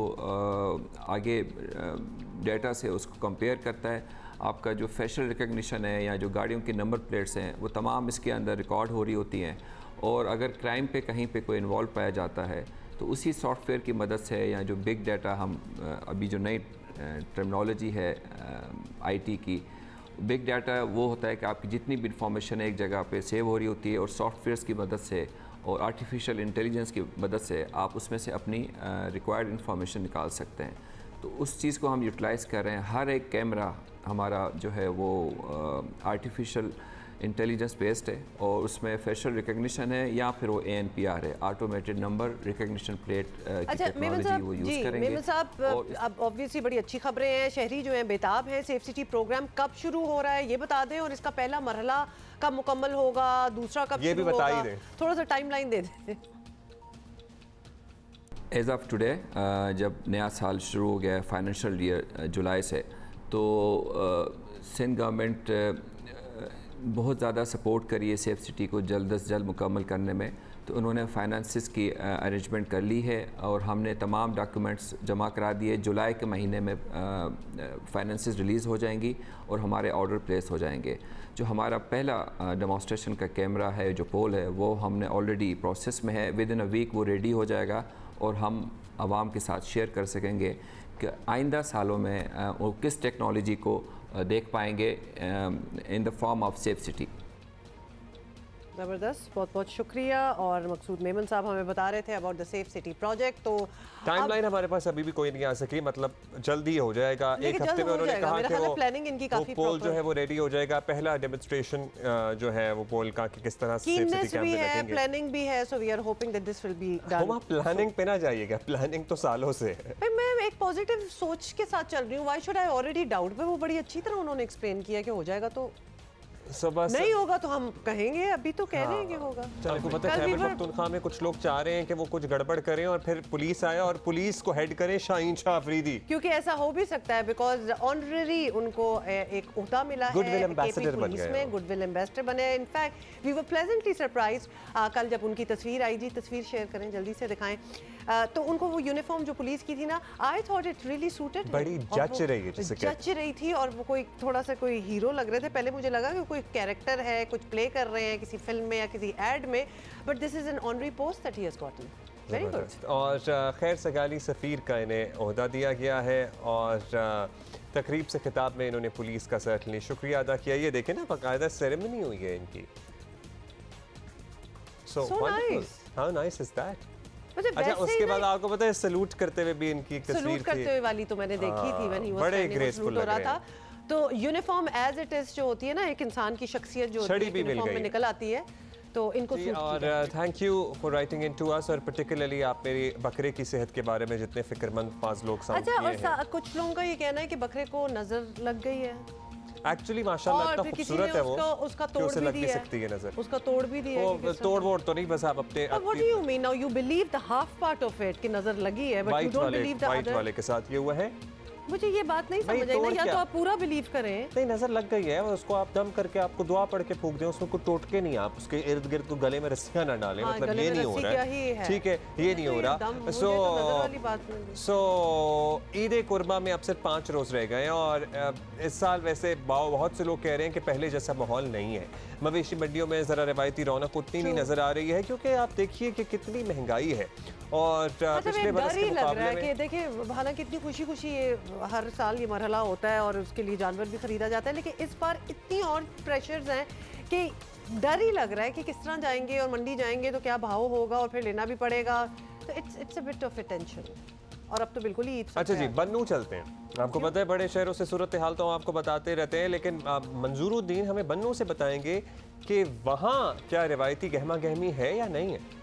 S8: आगे डेटा से उसको कंपेयर करता है। आपका जो फेशियल रिकग्निशन है या जो गाड़ियों की नंबर प्लेट्स हैं वो तमाम इसके अंदर रिकॉर्ड हो रही होती हैं और अगर क्राइम पे कहीं पे कोई इन्वॉल्व पाया जाता है तो उसी सॉफ्टवेयर की मदद से या जो बिग डाटा हम अभी जो नई टर्मिनोलॉजी है IT की, बिग डाटा वो होता है कि आपकी जितनी भी इंफॉर्मेशन एक जगह पे सेव हो रही होती है और सॉफ्टवेयर्स की मदद से और आर्टिफिशियल इंटेलिजेंस की मदद से आप उसमें से अपनी रिक्वायर्ड इंफॉर्मेशन निकाल सकते हैं। तो उस चीज़ को हम यूटिलाइज़ कर रहे हैं। हर एक कैमरा हमारा जो है वो आर्टिफिशियल इंटेलिजेंस बेस्ड है और उसमें फेशियल रिकग्निशन है या फिर वो ANPR है, ऑटोमेटेड नंबर रिकग्निशन प्लेट की टेक्नोलॉजी वो यूज़ करेंगे।
S1: मेमन साहब, अब ऑब्वियसली बड़ी अच्छी खबरें हैं, शहरी जो हैं बेताब हैं। सेफ सिटी प्रोग्राम कब शुरू हो रहा है ये बता दें और इसका पहला मरहला कब मुकम्मल होगा, दूसरा कब
S2: ये भी बता ही दें,
S1: थोड़ा सा टाइमलाइन दे दें।
S8: एज ऑफ टुडे जब नया साल शुरू हो गया है फाइनेंशियल ईयर जुलाई से, तो सिंध गवर्नमेंट बहुत ज़्यादा सपोर्ट करी है सेफ सिटी को जल्द से जल्द मुकम्मल करने में। तो उन्होंने फाइनेंसिस की अरेंजमेंट कर ली है और हमने तमाम डॉक्यूमेंट्स जमा करा दिए। जुलाई के महीने में फाइनेंसिस रिलीज़ हो जाएंगी और हमारे ऑर्डर प्लेस हो जाएंगे। जो हमारा पहला डेमोस्ट्रेशन का कैमरा है, जो पोल है, वो हमने ऑलरेडी प्रोसेस में है। विद इन अ वीक वो रेडी हो जाएगा और हम आवाम के साथ शेयर कर सकेंगे कि आइंदा सालों में वो किस टेक्नोलॉजी को देख पाएंगे in the form of safe city.
S1: ज़बरदस्त, बहुत बहुत शुक्रिया। और मकसूद मेमन साहब हमें बता रहे थे about the safe city project. तो
S2: टाइमलाइन हमारे पास अभी भी कोई नहीं आ सकी, मतलब जल्दी हो जाएगा, एक हफ्ते में उन्होंने कहा कि वो
S1: प्लानिंग इनकी काफी
S2: पोल जो है वो रेडी हो जाएगा। पहला डेमोन्स्ट्रेशन जो है वो पोल का कि किस तरह से सेफ सिटी कैमरे लगेंगे,
S1: प्लानिंग भी है। So we are hoping that this will be done.
S2: हम प्लानिंग पे ना जाइएगा, प्लानिंग तो सालों से है।
S1: मैं एक पॉजिटिव सोच के साथ चल रही हूँ। Why should I already doubt? पे वो बड़ी अच्छी तरह उन्होंने एक्सप्लेन किया कि हो जाएगा, तो नहीं होगा तो हम कहेंगे, अभी तो कह रहे हैं कि होगा।
S2: आपको पता है खैबर पख्तूनख्वा में कुछ लोग चाह रहे हैं कि वो कुछ गड़बड़ करें और फिर पुलिस आए और पुलिस को हेड करे शाहीन शाह अफरीदी,
S1: क्योंकि ऐसा हो भी सकता है बिकॉज ऑनररी उनको एक ओहदा मिला है,
S2: गुडविल एम्बेसडर बन गए
S1: में गुडविल एम्बेसडर बने। In fact we were pleasantly surprised कल जब उनकी तस्वीर आई। जी तस्वीर शेयर करें, जल्दी से दिखाएं। तो उनको वो यूनिफॉर्म जो पुलिस की थी ना, I thought it really suited,
S2: बड़ी जच रही
S1: थी और वो कोई थोड़ा सा कोई हीरो लग रहे थे। पहले मुझे लगा कि कोई कैरेक्टर है, कुछ प्ले कर रहे हैं किसी फिल्म में या किसी एड में, but this is an honorary post that he has gotten. Very good.
S2: और खैर सगाली सफ़ीर का इन्हें ओहदा दिया गया है और तकरीब से खिताब में इन्होंने पुलिस का सर्टनली शुक्रिया अदा किया। ये देखें ना, बाकायदा सेरेमनी हुई है इनकी। So nice. How nice is that? अच्छा, उसके बाद आपको पता है सलूट करते हुए भी इनकी एक तस्वीर
S1: सलूट करते हुए वाली तो मैंने देखी थी, when he was
S2: बड़े
S1: standing, वो
S2: ग्रेसफुल
S1: सलूट हो
S2: लग
S1: रहा
S2: रहे
S1: था।
S2: हैं।
S1: तो यूनिफॉर्म एज इट इज जो होती है ना, एक इंसान की शख्सियत जो होती है
S2: छड़ी भी मिल
S1: यूनिफॉर्म में
S2: गई।
S1: निकल आती है, तो इनको
S2: जी,
S1: सूट
S2: और thank you for writing in to us, और पर्टिकुलरली आप मेरी बकरे की सेहत के बारे में जितने फिक्रमंद 5 लोग साउंड
S1: अच्छा,
S2: किए हैं।
S1: और कुछ लोगों का ये कहना है कि बकरे को नजर लग गई है,
S2: एक्चुअली माशाल्लाह
S1: और
S2: इतना
S1: फिर किसी
S2: खूबसूरत
S1: ने
S2: है वो
S1: उसका
S2: कि
S1: तोड़
S2: उसे
S1: भी
S2: लग भी
S1: दिया
S2: सकती है नजर।
S1: उसका तोड़ भी दिया है कि
S2: वो
S1: किस
S2: तोड़ वोड़ तो नहीं, बस आप अपने
S1: तरह। What do you mean now? You believe the half part of it कि नजर लगी है, but you don't believe the
S2: white
S1: other?
S2: वाले के साथ ये हुआ है।
S1: मुझे ये बात नहीं
S2: भाई,
S1: समझ आई ना,
S2: तोड़
S1: या
S2: क्या?
S1: तो आप पूरा बिलीव करें।
S2: नहीं, नजर लग गई है, उसको आप दम करके आपको दुआ पढ़ के फूक दें, उसको कुछ टोटके नहीं, आप उसके इर्द गिर्द को गले में रस्सियां ना डालें,
S1: हाँ,
S2: मतलब
S1: गले
S2: ये
S1: में
S2: नहीं हो
S1: रस्सी
S2: रहा
S1: क्या ही
S2: है,
S1: है।
S2: ठीक है, ये नहीं हो रहा।
S1: मुझे तो नजर वाली बात नहीं।
S2: सो ईद कुर्बा में अब सिर्फ 5 रोज रह गए हैं, और इस साल वैसे बहुत से लोग कह रहे हैं कि पहले जैसा माहौल नहीं है। मवेशी मंडियों में जरा रवायती रौनक उतनी नहीं नजर आ रही है, क्योंकि आप देखिए कि कितनी महंगाई है, और पिछले बरस के
S1: लग रहा है
S2: मुकाबले
S1: कि
S2: में
S1: देखिए हालांकि इतनी खुशी खुशी ये हर साल ये मरहला होता है और उसके लिए जानवर भी खरीदा जाता है, लेकिन इस बार इतनी और प्रेशर्स हैं कि डर ही लग रहा है कि किस तरह जाएंगे और मंडी जाएंगे तो क्या भाव होगा और फिर लेना भी पड़ेगा, तो it's a bit of a tension. और अब तो बिल्कुल ही ईद।
S2: अच्छा जी, बन्नू चलते हैं। आपको पता है बड़े शहरों से सूरत हाल तो हम आपको बताते रहते हैं, लेकिन मंजूरुद्दीन हमें बन्नू से बताएंगे कि वहाँ क्या रिवायती गहमा गहमी है या नहीं है।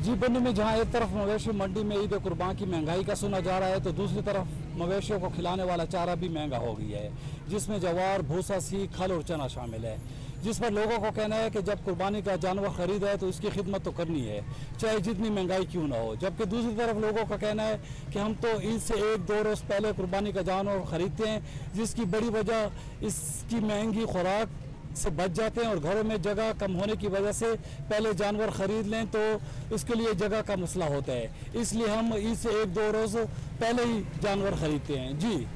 S9: जी, बन्नू में जहाँ एक तरफ मवेशी मंडी में ईद कुर्बान की महंगाई का सुना जा रहा है, तो दूसरी तरफ मवेशियों को खिलाने वाला चारा भी महंगा हो गया है, जिसमें जवार, भूसा, सीख, खल और चना शामिल है, जिस पर लोगों को कहना है कि जब कुर्बानी का जानवर खरीदा है तो उसकी खिदमत तो करनी है, चाहे जितनी महंगाई क्यों ना हो। जबकि दूसरी तरफ लोगों का कहना है कि हम तो ईद से 1-2 रोज़ पहले कुर्बानी का जानवर खरीदते हैं, जिसकी बड़ी वजह इसकी महंगी खुराक से बच जाते हैं, और घरों में जगह कम होने की वजह से पहले जानवर खरीद लें तो इसके लिए जगह का मसला होता है, इसलिए हम ईद से 1-2 रोज़ पहले ही जानवर खरीदते हैं। जी,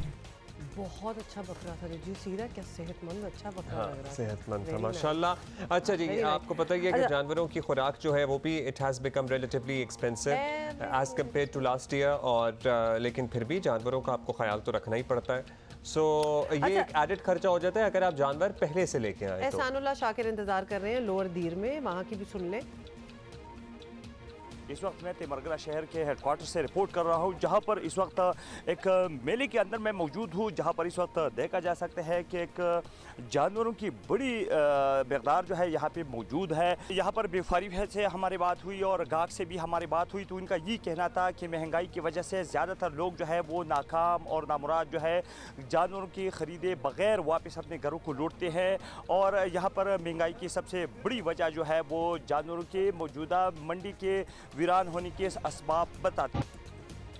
S1: बहुत अच्छा बकरा था जी, सीधा क्या सेहतमंद अच्छा बकरा लग रहा है,
S2: सेहतमंद था माशाल्लाह। अच्छा जी, आपको पता ही है कि जानवरों की खुराक जो है वो भी it has become relatively expensive as compared to last year, और लेकिन फिर भी जानवरों का आपको ख्याल तो रखना ही पड़ता है। ये एक एडेड खर्चा हो जाता है अगर आप जानवर पहले से लेके आए।
S1: एहसानुल्लाह शाकिर इंतजार कर रहे हैं लोअर दीर में, वहाँ की भी सुन लें।
S10: इस वक्त मैं तिमरगला शहर के हेडक्वार्टर से रिपोर्ट कर रहा हूँ, जहाँ पर इस वक्त एक मेले के अंदर मैं मौजूद हूँ, जहाँ पर इस वक्त देखा जा सकता है कि एक जानवरों की बड़ी मकदार जो है यहाँ पे मौजूद है। यहाँ पर व्यापारी से हमारी बात हुई और गाहक से भी हमारी बात हुई, तो उनका ये कहना था कि महंगाई की वजह से ज़्यादातर लोग जो है वो नाकाम और नामुराद जो है जानवरों की ख़रीदे बग़ैर वापस अपने घरों को लौटते हैं, और यहाँ पर महंगाई की सबसे बड़ी वजह जो है वो जानवरों के मौजूदा मंडी के वीरान होने के असबाब बताते हैं।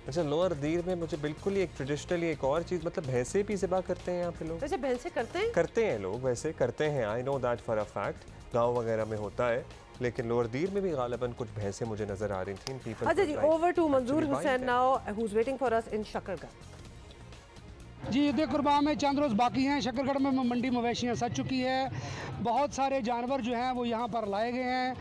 S2: अच्छा, लोअर दीर में मुझे बिल्कुल ही एक ट्रेडिशनली एक और चीज़, मतलब भैंसे भी ज़िबा करते हैं यहाँ पे लोग।
S1: वैसे भैंसे करते हैं
S2: लोग, वैसे करते हैं, I know that for a fact, गांव वगैरह में होता है, लेकिन लोअर दीर में भी गालिबन कुछ भैंसे मुझे नजर आ रही थी। पीपल।
S1: अच्छा जी, over to Manzoor Hussain now who is waiting for us in Shakargarh.
S11: जी, ईद कुर्बान में चंद रोज़ बाकी हैं। शकरगढ़ में मंडी मवेशियाँ सज चुकी है, बहुत सारे जानवर जो हैं वो यहाँ पर लाए गए हैं,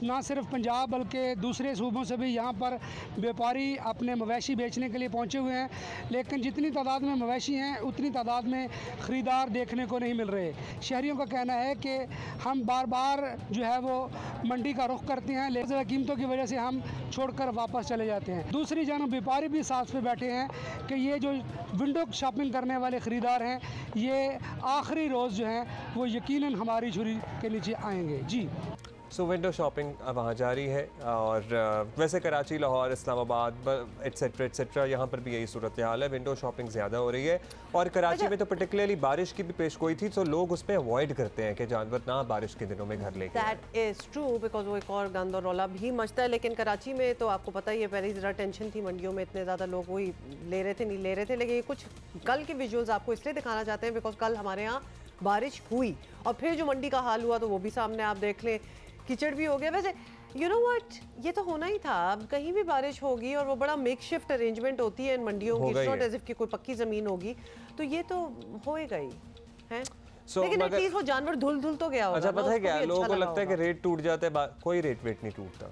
S11: ना सिर्फ पंजाब बल्कि दूसरे सूबों से भी यहाँ पर व्यापारी अपने मवेशी बेचने के लिए पहुँचे हुए हैं, लेकिन जितनी तादाद में मवेशी हैं उतनी तादाद में ख़रीदार देखने को नहीं मिल रहे। शहरियों का कहना है कि हम बार बार जो है वो मंडी का रुख करते हैं, लेकिन कीमतों की वजह से हम छोड़कर वापस चले जाते हैं। दूसरी जानब व्यापारी भी साथ पे बैठे हैं कि ये जो विंडो शॉपिंग करने वाले ख़रीदार हैं, ये आखिरी रोज़ जो है वो यकीनन हमारी छुरी के नीचे आएंगे। जी,
S2: सो विंडो शॉपिंग वहाँ जारी है, और वैसे कराची, लाहौर, इस्लामाबाद एट्सेट्रा एट्सेट्रा यहाँ पर भी यही सूरत हाल है, विंडो शॉपिंग ज़्यादा हो रही है, और कराची में तो पर्टिकुलरली बारिश की भी पेश गोई थी, तो लोग उस पर अवॉइड करते हैं कि जानवर ना बारिश के दिनों में घर लेके।
S1: दैट इज़ ट्रू, बिकॉज वो एक और गंद और रौला भी मचता है, लेकिन कराची में तो आपको पता ही है पहले ज़रा टेंशन थी, मंडियों में इतने ज़्यादा लोग वही ले रहे थे नहीं ले रहे थे, लेकिन ये कुछ कल के विजुअल्स आपको इसलिए दिखाना चाहते हैं बिकॉज कल हमारे यहाँ बारिश हुई, और फिर जो मंडी का हाल हुआ तो वो भी सामने आप देख लें, कीचड़ भी हो गया। वैसे यू नो व्हाट, ये तो होना ही था, अब कहीं भी बारिश होगी और वो बड़ा मेकशिफ्ट अरेंजमेंट होती है इन मंडियों की, इट्स नॉट एज इफ कि कोई पक्की ज़मीन होगी, तो ये तो होएगा ही है। लेकिन एटलीस्ट वो जानवर धुल तो गया होगा।
S2: अच्छा, पता है क्या, लोगों को लगता है कि रेट टूट जाता है, कोई रेट वेट नहीं टूटता,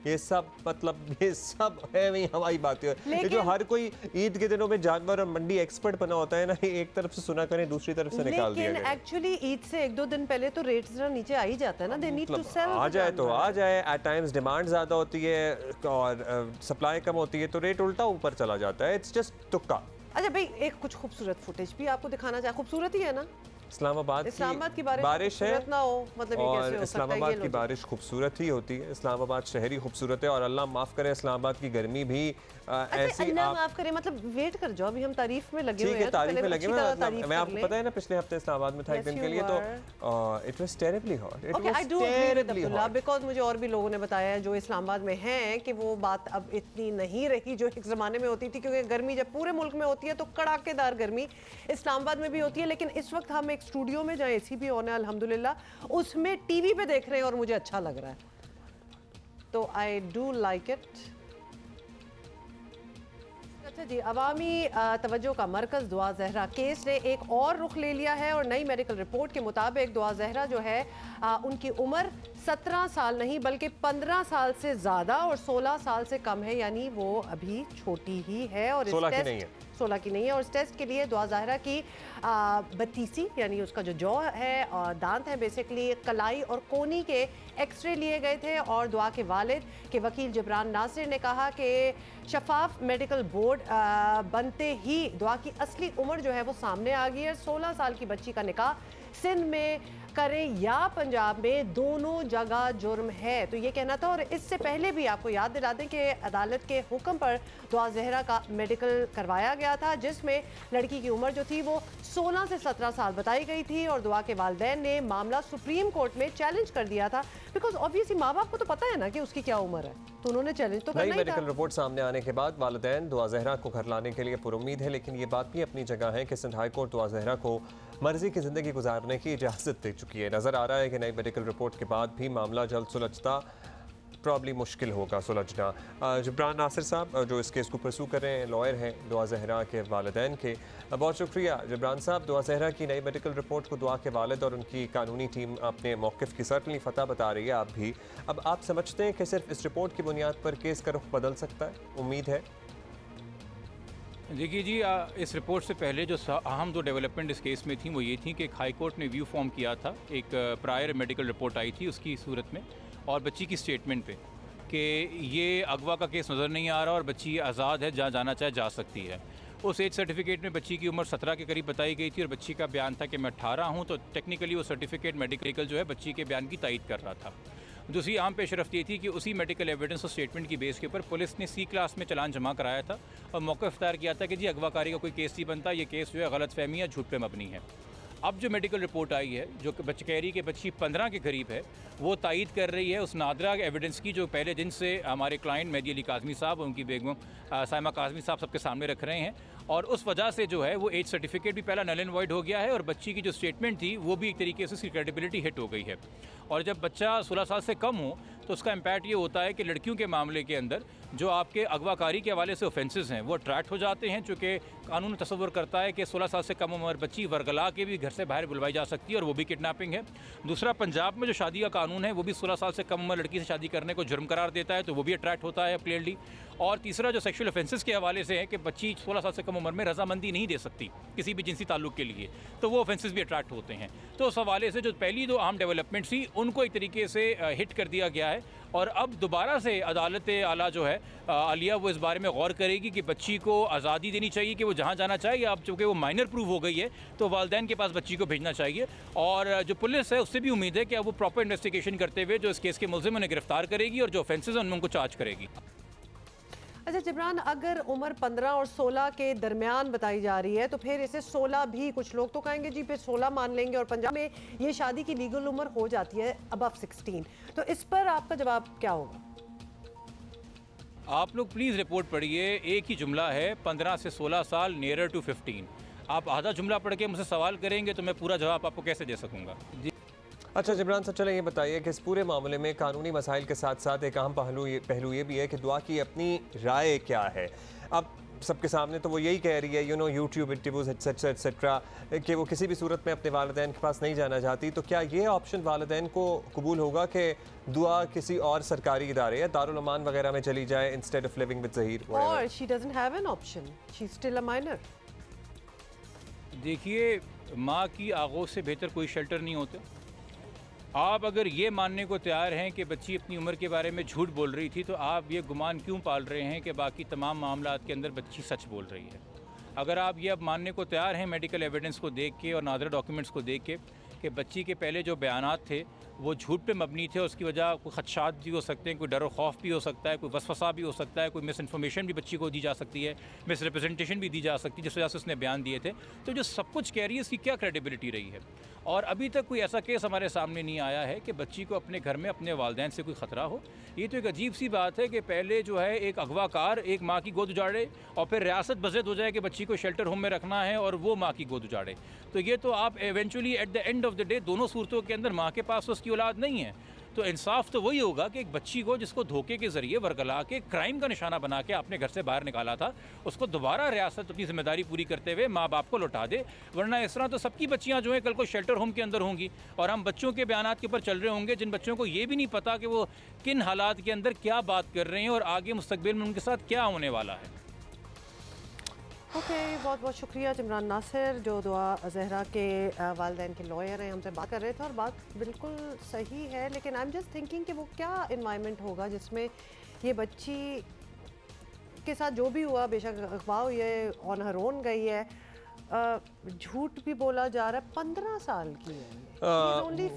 S2: ये सब मतलब ये सब है वही हवाई बातें। ये जो हर कोई ईद के दिनों में जानवर और मंडी एक्सपर्ट बना होता है ना, एक तरफ से सुना करें दूसरी तरफ से निकाल दिया गया।
S1: एक्चुअली ईद से 1-2 दिन पहले तो रेट जरा नीचे आ ही जाता है ना, दे नीड टू सेल।
S2: आ जाए तो आ जाए, एट टाइम्स डिमांड ज़्यादा होती है और सप्लाई कम होती है तो रेट उल्टा ऊपर चला जाता है। इट्स जस्ट तुक्का।
S1: अच्छा भाई, एक कुछ खूबसूरत फुटेज भी आपको दिखाना चाहे। खूबसूरत ही है ना,
S2: इस्लामाबाद की बारिश है
S1: ना हो, मतलब
S2: और
S1: ये कैसे हो
S2: इस्लामाबाद की बारिश खूबसूरत ही होती है। इस्लामाबाद शहर ही खूबसूरत है और अल्लाह माफ़ करे इस्लामाबाद की गर्मी भी ऐसी।
S1: अल्लाह माफ़ करे मतलब वेट कर जाओ, अभी हम तारीफ में लगे हुए हैं।
S2: तारीफ में लगे हुए हैं। मैं आपको पता है ना, पिछले हफ्ते इस्लामाबाद में था एक दिन के लिए, तो it was terribly hot. It was terribly hot because मुझे और भी लोगों ने बताया जो इस्लामाबाद में हैं कि वो बात अब इतनी नहीं रही जो एक ज़माने में होती थी, क्योंकि गर्मी जब पूरे मुल्क में होती है तो कड़ाकेदार गर्मी इस्लामाबाद में भी होती है। लेकिन इस वक्त हम एक स्टूडियो में जहाँ एसी भी ऑन है अल्हम्दुलिल्लाह, उसमें टीवी पे देख रहे हैं और मुझे अच्छा लग रहा है, तो आई डू लाइक इट। अच्छा जी, अवामी तवज्जो का मरकज़ दुआ ज़हरा केस ने एक और रुख ले लिया है और नई मेडिकल रिपोर्ट के मुताबिक दुआ ज़हरा जो है उनकी उम्र 17 साल नहीं बल्कि 15 साल से ज़्यादा और 16 साल से कम है, यानी वो अभी छोटी ही है और 16 की नहीं है।
S1: 16 की नहीं है। और इस टेस्ट के लिए दुआ ज़हरा की बत्तीसी यानी उसका जो जौ है और दांत है बेसिकली कलाई और कोनी के एक्सरे लिए गए थे। और दुआ के वालिद के वकील जिब्रान नासिर ने कहा कि शफाफ मेडिकल बोर्ड बनते ही दुआ की असली उम्र जो है वो सामने आ गई है। 16 साल की बच्ची का निकाह सिंध में करें या पंजाब में, दोनों जगह जुर्म है, तो ये कहना था। और इससे पहले भी आपको याद दिला दें कि अदालत के हुक्म पर दुआ ज़हरा का मेडिकल करवाया गया था, जिसमें लड़की की उम्र जो थी वो 16 से 17 साल बताई गई थी। और दुआ के वालिदैन ने मामला सुप्रीम कोर्ट में चैलेंज कर दिया था, बिकॉज ऑब्वियसली माँ बाप को तो पता है ना कि उसकी क्या उम्र है, तो उन्होंने चैलेंज तो करना ही था।
S2: मेडिकल रिपोर्ट सामने आने के बाद वालिदैन दुआ ज़हरा को घर लाने के लिए पुरुम्मीद है, लेकिन ये बात भी अपनी जगह है कि सिंध हाई कोर्ट दुआ ज़हरा को मर्जी की ज़िंदगी गुजारने की इजाज़त दे चुकी है। नज़र आ रहा है कि नई मेडिकल रिपोर्ट के बाद भी मामला जल्द सुलझता प्रॉब्ली मुश्किल होगा सुलझना। जिब्रान नासिर साहब जो इस केस को परसू कर रहे हैं, लॉयर हैं दुआ ज़हरा के वालिदैन के, बहुत शुक्रिया जिब्रान साहब। दुआ ज़हरा की नई मेडिकल रिपोर्ट को दुआ के वालिद और उनकी कानूनी टीम अपने मौक़िफ़ की सर्टनली फतह बता रही है। आप भी अब आप समझते हैं कि सिर्फ इस रिपोर्ट की बुनियाद पर केस का रुख बदल सकता है? उम्मीद है।
S12: देखिए जी, इस रिपोर्ट से पहले जो अहम दो डेवलपमेंट इस केस में थी वो ये थी कि हाई कोर्ट ने व्यू फॉर्म किया था, एक प्रायर मेडिकल रिपोर्ट आई थी उसकी सूरत में और बच्ची की स्टेटमेंट पे कि ये अगवा का केस नज़र नहीं आ रहा और बच्ची आज़ाद है, जहाँ जाना चाहे जा सकती है। उस एज सर्टिफिकेट में बच्ची की उम्र 17 के करीब बताई गई थी और बच्ची का बयान था कि मैं 18 हूँ, तो टेक्निकली वो सर्टिफिकेट मेडिकल जो है बच्ची के बयान की तायद कर रहा था। दूसरी आम पेशरफ्त ये थी कि उसी मेडिकल एविडेंस और स्टेटमेंट की बेस के ऊपर पुलिस ने C क्लास में चालान जमा कराया था और मौका इख्तियार किया था कि जी अगवाकारी का कोई केस नहीं बनता, ये केस जो है गलतफहमी या झूठ पे मबनी है। अब जो मेडिकल रिपोर्ट आई है जो कह रही कि बच्ची 15 के करीब है, वो तायद कर रही है उस नादरा एविडेंस की जो पहले दिन से हमारे क्लाइंट मेहदी अली काज़मी साहब और उनकी बेगम साइमा काज़मी साहब सबके सामने रख रहे हैं। और उस वजह से जो है वो एज सर्टिफिकेट भी पहला नल एंड वॉइड हो गया है और बच्ची की जो स्टेटमेंट थी वो भी एक तरीके से उसकी क्रेडिबिलिटी हिट हो गई है। और जब बच्चा 16 साल से कम हो तो उसका इम्पैक्ट ये होता है कि लड़कियों के मामले के अंदर जो आपके अगवाकारी के हवाले से ऑफेंसेस हैं वो अट्रैक्ट हो जाते हैं, चूँकि कानून तस्वुर करता है कि 16 साल से कम उम्र बच्ची वरगला के भी घर से बाहर बुलवाई जा सकती है और वो भी किडनैपिंग है। दूसरा, पंजाब में जो शादी का कानून है वो भी 16 साल से कम उम्र लड़की से शादी करने को जुर्म करार देता है, तो वो भी अट्रैक्ट होता है क्लियरली। और तीसरा जो सेक्शुअल ऑफेंसेस के हवाले से है कि बच्ची 16 साल से कम उम्र में रजामंदी नहीं दे सकती किसी भी जिनसी ताल्लुक के लिए, तो वो ऑफेंसेस भी अट्रैक्ट होते हैं। तो उस हवाले से जो पहली दो अहम डेवलपमेंट थी उनको एक तरीके से हिट कर दिया गया है और अब दोबारा से अदालत आला जो है आलिया वो इस बारे में गौर करेगी कि बच्ची को आज़ादी देनी चाहिए कि वो जहाँ जाना चाहिए। अब चूँकि वो माइनर प्रूव हो गई है तो वालिदैन के पास बच्ची को भेजना चाहिए और जो पुलिस है उससे भी उम्मीद है कि अब वो प्रॉपर इन्वेस्टिगेशन करते हुए जो इस केस के मुल्ज़िम उन्हें गिरफ्तार करेगी और जो ऑफेंसेस हैं उनमें उनको चार्ज करेगी।
S1: अच्छा जिब्रान, अगर उम्र 15 और 16 के दरमियान बताई जा रही है तो फिर इसे 16 भी, कुछ लोग तो कहेंगे जी फिर 16 मान लेंगे और पंजाब में ये शादी की लीगल उम्र हो जाती है अबव 16, तो इस पर आपका जवाब क्या होगा?
S12: आप लोग प्लीज़ रिपोर्ट पढ़िए, एक ही जुमला है 15 से 16 साल नियरर टू 15। आप आधा जुमला पढ़ के मुझसे सवाल करेंगे तो मैं पूरा जवाब आपको कैसे दे सकूँगा जी।
S2: अच्छा जिब्रान साहब, चलें ये बताइए कि इस पूरे मामले में कानूनी मसाइल के साथ साथ एक अहम पहलू ये भी है कि दुआ की अपनी राय क्या है। अब सबके सामने तो वो यही कह रही है, you know, YouTube interviews etcetera etcetera, कि वो किसी भी सूरत में अपने वालिदैन के पास नहीं जाना चाहती। तो क्या ये ऑप्शन वालिदैन को कबूल होगा कि दुआ किसी और सरकारी इदारे या दारुल अमान वगैरह में चली जाए instead of living with Zaheer?
S1: और she doesn't have an option, she is still a minor.
S12: देखिए, माँ की आगोश से बेहतर कोई शेल्टर नहीं होता। आप अगर ये मानने को तैयार हैं कि बच्ची अपनी उम्र के बारे में झूठ बोल रही थी, तो आप ये गुमान क्यों पाल रहे हैं कि बाकी तमाम मामलात के अंदर बच्ची सच बोल रही है? अगर आप ये अब मानने को तैयार हैं मेडिकल एविडेंस को देख के और नादर डॉक्यूमेंट्स को देख के कि बच्ची के पहले जो बयानात थे वो झूठ पे मबनी थे, उसकी वजह कोई खदशात भी हो सकते हैं, कोई डर और खौफ भी हो सकता है, कोई वसवसा भी हो सकता है, कोई मिस इन्फॉर्मेशन भी बच्ची को दी जा सकती है, मिस रिप्रेजेंटेशन भी दी जा सकती है जिस वजह से उसने बयान दिए थे। तो जो सब कुछ कह रही है इसकी क्या क्रेडिबिलिटी रही है? और अभी तक कोई ऐसा केस हमारे सामने नहीं आया है कि बच्ची को अपने घर में अपने वालिदैन से कोई ख़तरा हो। ये तो एक अजीब सी बात है कि पहले जो है एक अगवाकार एक माँ की गोद उजाड़े और फिर रियासत बज़द हो जाए कि बच्ची को शेल्टर होम में रखना है और वो माँ की गोद उजाड़े। तो ये तो आप eventually at the end of the day दोनों सूरतों के अंदर माँ के पास उसकी औलाद नहीं है। तो इंसाफ तो वही होगा कि एक बच्ची को जिसको धोखे के ज़रिए वरगला के क्राइम का निशाना बना के अपने घर से बाहर निकाला था, उसको दोबारा रियासत अपनी जिम्मेदारी पूरी करते हुए माँ बाप को लौटा दे। वरना इस तरह तो सबकी बच्चियाँ जो हैं कल को शेल्टर होम के अंदर होंगी और हम बच्चों के बयानात के ऊपर चल रहे होंगे जिन बच्चों को ये भी नहीं पता कि वो किन हालात के अंदर क्या बात कर रहे हैं और आगे मुस्तकबिल में उनके साथ क्या होने वाला है।
S1: ओके, बहुत बहुत शुक्रिया इमरान नासिर जो दुआ ज़हरा के वालिदैन के लॉयर हैं, हमसे बात कर रहे थे और बात बिल्कुल सही है। लेकिन आई एम जस्ट थिंकिंग कि वो क्या इन्वायरमेंट होगा जिसमें ये बच्ची के साथ जो भी हुआ, बेशक अगवा हुई है, ऑन हर ओन गई है, झूठ भी बोला जा रहा है, 15 साल की है,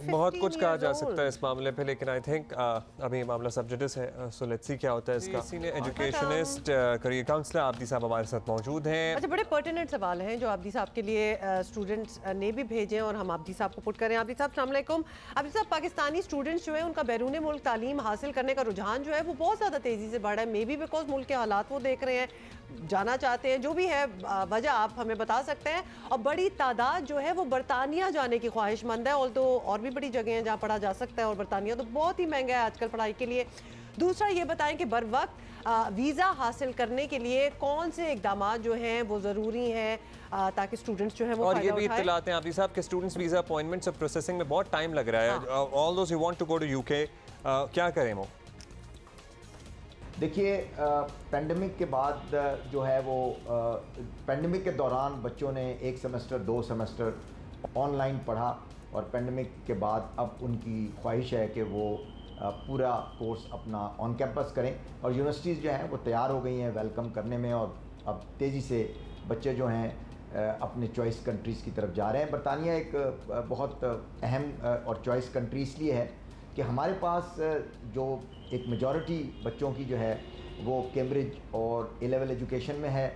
S2: बहुत कुछ कहा जा सकता है इस मामले पे, लेकिन आई थिंक अभी मामला सब जुडिस है, सो लेट्स सी क्या होता है इसका। सीनियर एजुकेशनिस्ट करियर काउंसलर आबदी साहब हमारे साथ मौजूद हैं।
S1: अच्छा, बड़े पर्टिनेंट सवाल हैं जो आबदी साहब के लिए स्टूडेंट्स ने भी भेजे और हम आबदी साहब को पुट करें। आबदी साहब अस्सलाम वालेकुम। आबदी साहब, पाकिस्तानी स्टूडेंट्स जो है उनका बैरून मुल्क तालीम हासिल करने का रुझान जो है वो बहुत ज़्यादा तेज़ी से बढ़ा है, मे बी बिकॉज मुल्क के हालात वो देख रहे हैं, जाना चाहते हैं, जो भी है वजह आप हमें बता सकते हैं। और बड़ी तादाद जो है वो बरतानिया जाने की ख्वाहिशमंद है, तो और भी बड़ी जगह हैं जहाँ पढ़ा जा सकता है और बरतानिया तो बहुत ही महंगा है आजकल पढ़ाई के लिए। दूसरा ये बताएं कि बर वक्त वीज़ा हासिल करने के लिए कौन से इकदाम जो हैं वो ज़रूरी हैं ताकि स्टूडेंट्स जो है वो
S2: और ये भी इत्तलाते हैं आबदी साहब के स्टूडेंट्स वीज़ा अपॉइंटमेंट्स और प्रोसेसिंग में बहुत टाइम लग रहा है। All those who want to go to UK, क्या करें वो?
S13: देखिए, पेंडेमिक के बाद जो है वो पेंडेमिक के दौरान बच्चों ने 1 सेमेस्टर 2 सेमेस्टर ऑनलाइन पढ़ा और पेंडेमिक के बाद अब उनकी ख्वाहिश है कि वो पूरा कोर्स अपना ऑन कैंपस करें और यूनिवर्सिटीज़ जो हैं वो तैयार हो गई हैं वेलकम करने में और अब तेज़ी से बच्चे जो हैं अपने चॉइस कंट्रीज़ की तरफ जा रहे हैं। बरतानिया एक बहुत अहम और चॉइस कंट्री इसलिए है कि हमारे पास जो एक मेजॉरिटी बच्चों की जो है वो कैम्ब्रिज और ए लेवल एजुकेशन में है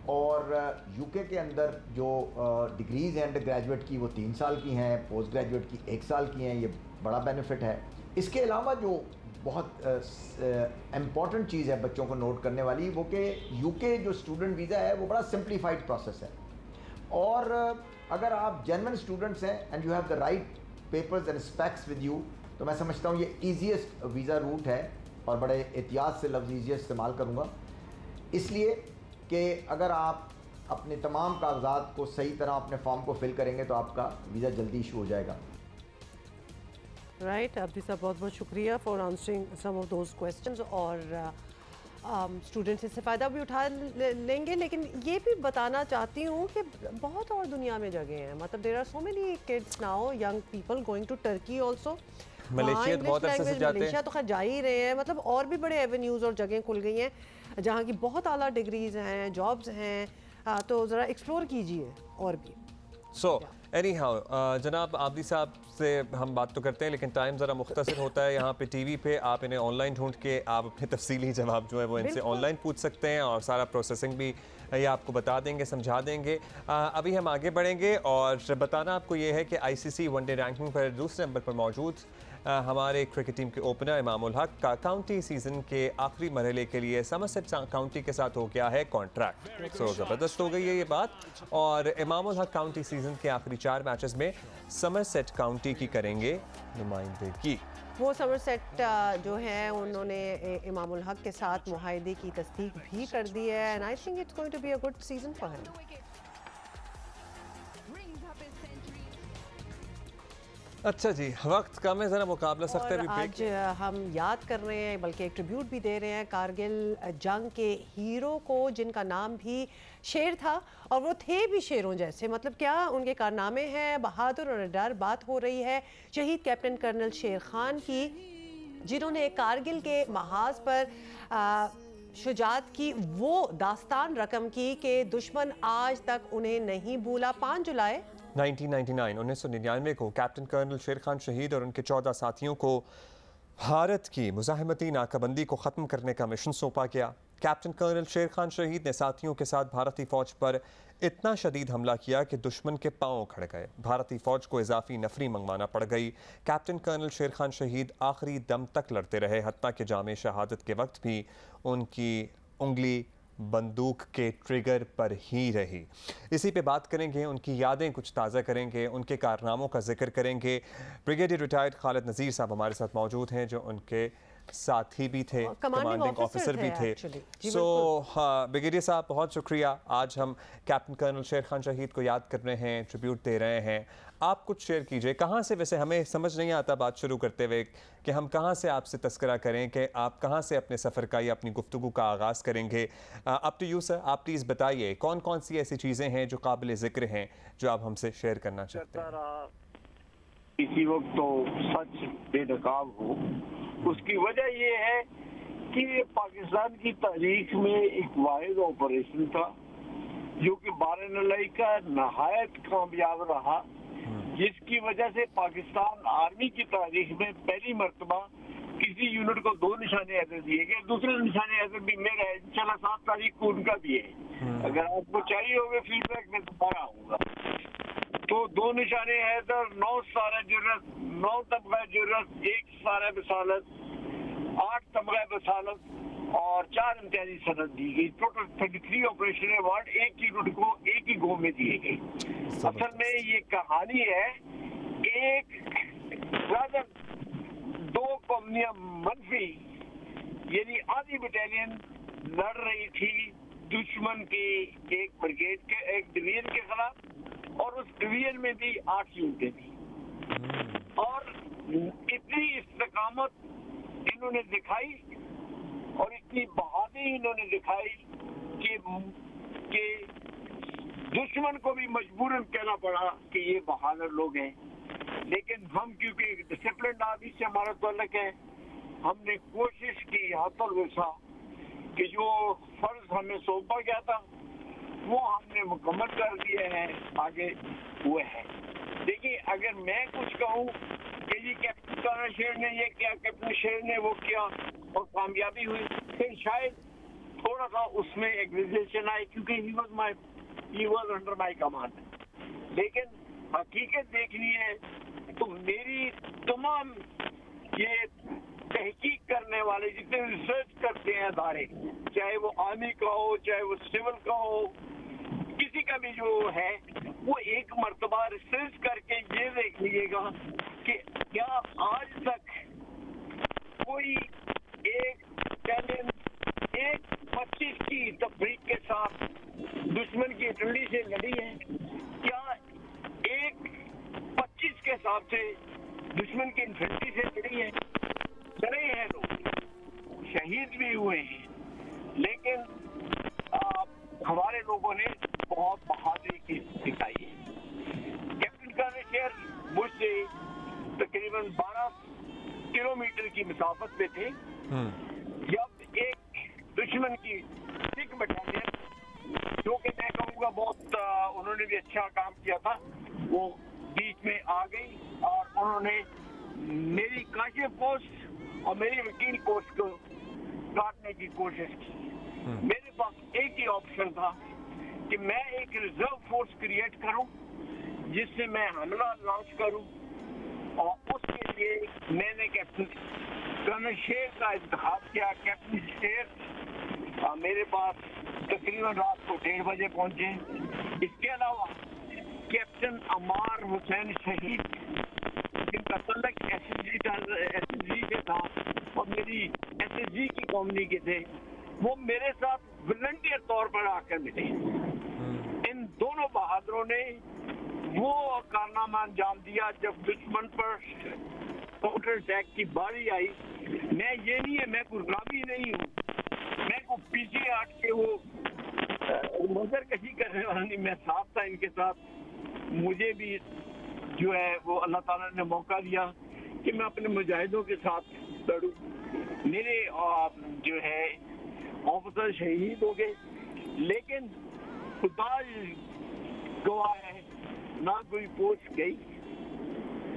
S13: और यूके के अंदर जो डिग्रीज़ हैं अंडर ग्रेजुएट की वो 3 साल की हैं, पोस्ट ग्रेजुएट की 1 साल की हैं, ये बड़ा बेनिफिट है। इसके अलावा जो बहुत इम्पॉर्टेंट चीज़ है बच्चों को नोट करने वाली वो कि यूके जो स्टूडेंट वीज़ा है वो बड़ा सिंप्लीफाइड प्रोसेस है और अगर आप जेन्युइन स्टूडेंट्स हैं and you have the right papers and specs with you तो मैं समझता हूँ ये ईजीएस्ट वीज़ा रूट है और बड़े एहतियात से लफ्ज़ ईजीएस्ट इस्तेमाल करूँगा, इसलिए कि अगर आप अपने तमाम कागजात को सही तरह अपने फॉर्म को फिल करेंगे तो आपका वीज़ा जल्दी इशू हो जाएगा।
S1: राइट, आबदी साहब बहुत बहुत शुक्रिया for answering some of those questions और स्टूडेंट्स इससे फ़ायदा भी उठा लेंगे। लेकिन ये भी बताना चाहती हूँ कि बहुत और दुनिया में जगह हैं, मतलब there are so many kids now, young people going to Turkey also,
S2: Malaysia बहुत अरसे से जाते हैं,
S1: मलेशिया तो खैर जा ही रहे हैं, मतलब और भी बड़े एवेन्यूज़ और जगह खुल गई हैं जहाँ की बहुत आला डिग्रीज हैं, जॉब्स हैं, तो ज़रा एक्सप्लोर कीजिए और भी।
S2: सो एनी हाउ जनाब आबदी साहब से हम बात तो करते हैं लेकिन टाइम ज़रा मुख्तसर होता है यहाँ पे टीवी पे, आप इन्हें ऑनलाइन ढूंढ के आप अपने तफसीली जवाब जो है वो इनसे ऑनलाइन पूछ सकते हैं और सारा प्रोसेसिंग भी ये आपको बता देंगे, समझा देंगे। अभी हम आगे बढ़ेंगे और बताना आपको ये है कि ICC वनडे रैंकिंग पर दूसरे नंबर पर मौजूद हमारे क्रिकेट टीम के ओपनर इमामुल हक का काउंटी सीजन के आखिरी मरहले के लिए समरसेट काउंटी के साथ हो गया है कॉन्ट्रैक्ट। सो ज़बरदस्त हो गई है ये बात, और इमामुल हक काउंटी सीजन के आखिरी 4 मैचेस में समरसेट काउंटी की करेंगे नुमाइंदगी।
S1: वो समरसेट जो है उन्होंने इमामुल हक के साथ मुआहदे की तस्दीक भी कर दी है, and I think it's going to be a good season for him.
S2: अच्छा जी, वक्त कम है, ज़रा मुकाबला सख्त है।
S1: आज हम याद कर रहे हैं, बल्कि एक ट्रिब्यूट भी दे रहे हैं कारगिल जंग के हीरो को, जिनका नाम भी शेर था और वो थे भी शेरों जैसे। मतलब क्या उनके कारनामे हैं, बहादुर और डर। बात हो रही है शहीद कैप्टन कर्नल शेर खान की, जिन्होंने कारगिल के महाज पर शुजात की वो दास्तान रकम की कि दुश्मन आज तक उन्हें नहीं भूला। 5 जुलाई
S2: 1999 को कैप्टन कर्नल शेर खान शहीद और उनके 14 साथियों को भारत की मुज़ाहिमती नाकाबंदी को ख़त्म करने का मिशन सौंपा गया। कैप्टन कर्नल शेर खान शहीद ने साथियों के साथ भारतीय फ़ौज पर इतना शदीद हमला किया कि दुश्मन के पाँव खड़ गए। भारतीय फ़ौज को इजाफी नफरी मंगवाना पड़ गई। कैप्टन कर्नल शेर खान शहीद आखिरी दम तक लड़ते रहे, हत्ता के जामे शहादत के वक्त भी उनकी उंगली बंदूक के ट्रिगर पर ही रही। इसी पे बात करेंगे, उनकी यादें कुछ ताज़ा करेंगे, उनके कारनामों का जिक्र करेंगे। ब्रिगेडियर रिटायर्ड खालिद नज़ीर साहब हमारे साथ मौजूद हैं, जो उनके साथी भी थे, कमांडिंग ऑफिसर भी थे। सो ब्रिगेडियर साहब, बहुत शुक्रिया। आज हम कैप्टन कर्नल शेर खान शहीद को याद कर रहे हैं, ट्रिब्यूट दे रहे हैं। आप कुछ शेयर कीजिए, कहाँ से, वैसे हमें समझ नहीं आता बात शुरू करते हुए कि हम कहाँ से आपसे तस्करा करें, कि आप कहाँ से अपने सफ़र का या अपनी गुफ्तगू का आगाज़ करेंगे। अप टू यू सर, आप प्लीज़ बताइए कौन कौन सी ऐसी चीज़ें हैं जो काबिल ज़िक्र हैं, जो आप हमसे शेयर करना चाहते हैं।
S14: किसी वक्त तो सच बेनकाब हो, उसकी वजह ये है कि पाकिस्तान की तारीख में एक वाहिद ऑपरेशन था जो कि बारनलाई का नहायत कामयाब रहा, जिसकी वजह से पाकिस्तान आर्मी की तारीख में पहली मरतबा किसी यूनिट को 2 निशाने हैदर दिए गए। दूसरे निशाने हैदर भी मेरा है, इंशाल्लाह 7 तारीख को उनका भी है। अगर आपको चाहिए होगा फीडबैक में दोबारा आऊंगा। तो 2 निशाने हैदर, 9 सारा जुर्रत, 9 तमगा जुर्रत, 1 सारा बसालत, 8 तमगा बसालत और 4 इम्तियाजी सनद दी गई। टोटल 33 ऑपरेशन अवार्ड एक यूनिट को एक ही गो में दिए गए। असल में ये कहानी है, एक राजा 2 कंपनियां मनफी यानी आधी बटालियन लड़ रही थी दुश्मन की एक ब्रिगेड के, एक डिवीजन के खिलाफ, और उस डिवीजन में भी 8 यूनिटें थी। और इतनी इस्तकामत इन्होंने दिखाई और इतनी बहादुरी इन्होंने दिखाई कि दुश्मन को भी मजबूरन कहना पड़ा कि ये बहादुर लोग हैं। लेकिन हम क्योंकि डिसिप्लिन आदमी से हमारा ताल्लुक है, हमने कोशिश की हतल वसा कि जो फर्ज हमें सौंपा गया था वो हमने मुकम्मल कर दिए हैं, आगे हुए हैं। देखिए, अगर मैं कुछ कहूँ कि जी कैप्टन कर्नल शेर ने ये किया, कैप्टन शेर ने वो किया और कामयाबी हुई, फिर शायद थोड़ा सा उसमें एग्जिजेशन आई क्योंकि he was under my command. लेकिन हकीकत देखनी है तो मेरी तमाम ये तहकीक करने वाले जितने रिसर्च करते हैं अदारे, चाहे वो आर्मी का हो, चाहे वो सिविल का हो, किसी का भी जो है, वो एक मर्तबा रिसर्च करके ये देख लीजिएगा कि क्या आज तक कोई एक चैलेंज 1-25 की तफरीक के साथ दुश्मन की डंडी से लड़ी है, क्या 1-25 के हिसाब से दुश्मन की इन्फेंट्री से लड़ी है। लड़े हैं लोग, शहीद भी हुए हैं, लेकिन हमारे लोगों ने बहुत बहादुरी की दिखाई है। कैप्टन कर्नल शेर मुझसे तकरीबन 12 किलोमीटर की मुसाफत पे थे जब एक दुश्मन की सिख बटालियन, जो कि मैं कहूँगा बहुत उन्होंने भी अच्छा काम किया था, वो बीच में आ गई और उन्होंने मेरी काशिफ पोस्ट और मेरी वकील पोस्ट को काटने की कोशिश की। मेरे पास एक ही ऑप्शन था कि मैं एक रिजर्व फोर्स क्रिएट करूं जिससे मैं हमला लॉन्च करूं, और उसके लिए मैंने कर्नल शेर का इंतखाब किया। कैप्टन शेर मेरे पास तकरीबन रात को 1:30 बजे पहुंचे। इसके अलावा कैप्टन अमार हुसैन शहीद, जिनका तल्लक SSG से था और मेरी SSG की कॉमनी के थे, वो मेरे साथ वॉलंटियर तौर पर आकर मिले। इन दोनों बहादुरों ने वो कारनामा अंजाम दिया जब दुश्मन पर काउंटर अटैक की बारी आई। मैं ये नहीं है, मैं गुरगामी नहीं हूँ, मैं को पीछे हट के वो मंजर कशी करने वाला नहीं, मैं साथ था इनके साथ। मुझे भी जो है वो अल्लाह ताला ने मौका दिया कि मैं अपने मुजाहिदों के साथ लड़ूं। मेरे जो है ऑफिसर शहीद हो गए, लेकिन खुदा गवाह है, ना कोई पोस्ट गई,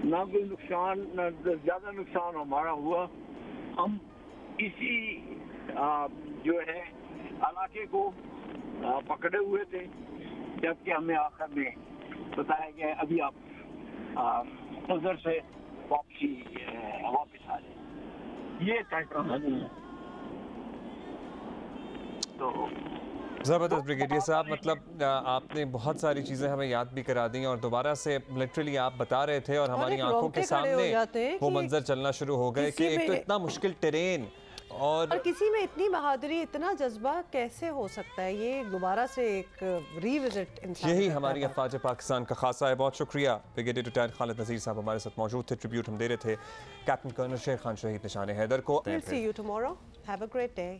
S14: ना कोई नुकसान, ना ज्यादा नुकसान हमारा हुआ। हम इसी जो है इलाके को पकड़े हुए थे, जबकि हमें आखिर में बताया गया अभी आप उधर से वापस आ जाए। ये कहानी है। तो
S2: ज़बरदस्त ब्रिगेडियर साहब, मतलब आपने बहुत सारी चीज़ें हमें याद भी करा दी और दोबारा से लिटरली आप बता रहे थे और हमारी आंखों के सामने वो मंजर चलना शुरू हो गए कि एक तो इतना मुश्किल टेरेन और
S1: किसी में इतनी बहादुरी, इतना जज्बा कैसे हो सकता है। ये दोबारा से एक रीविजिट इंसान,
S2: यही हमारी अफवाज पाकिस्तान का खासा है। बहुत शुक्रिया। ब्रिगेडियर रिटायर्ड खालिद नज़ीर साहब हमारे साथ मौजूद थे। ट्रिब्यूट हम दे रहे थे कैप्टन कर्नल शेर खान शहीद निशान हैदर को।
S1: See you tomorrow. Have a great day.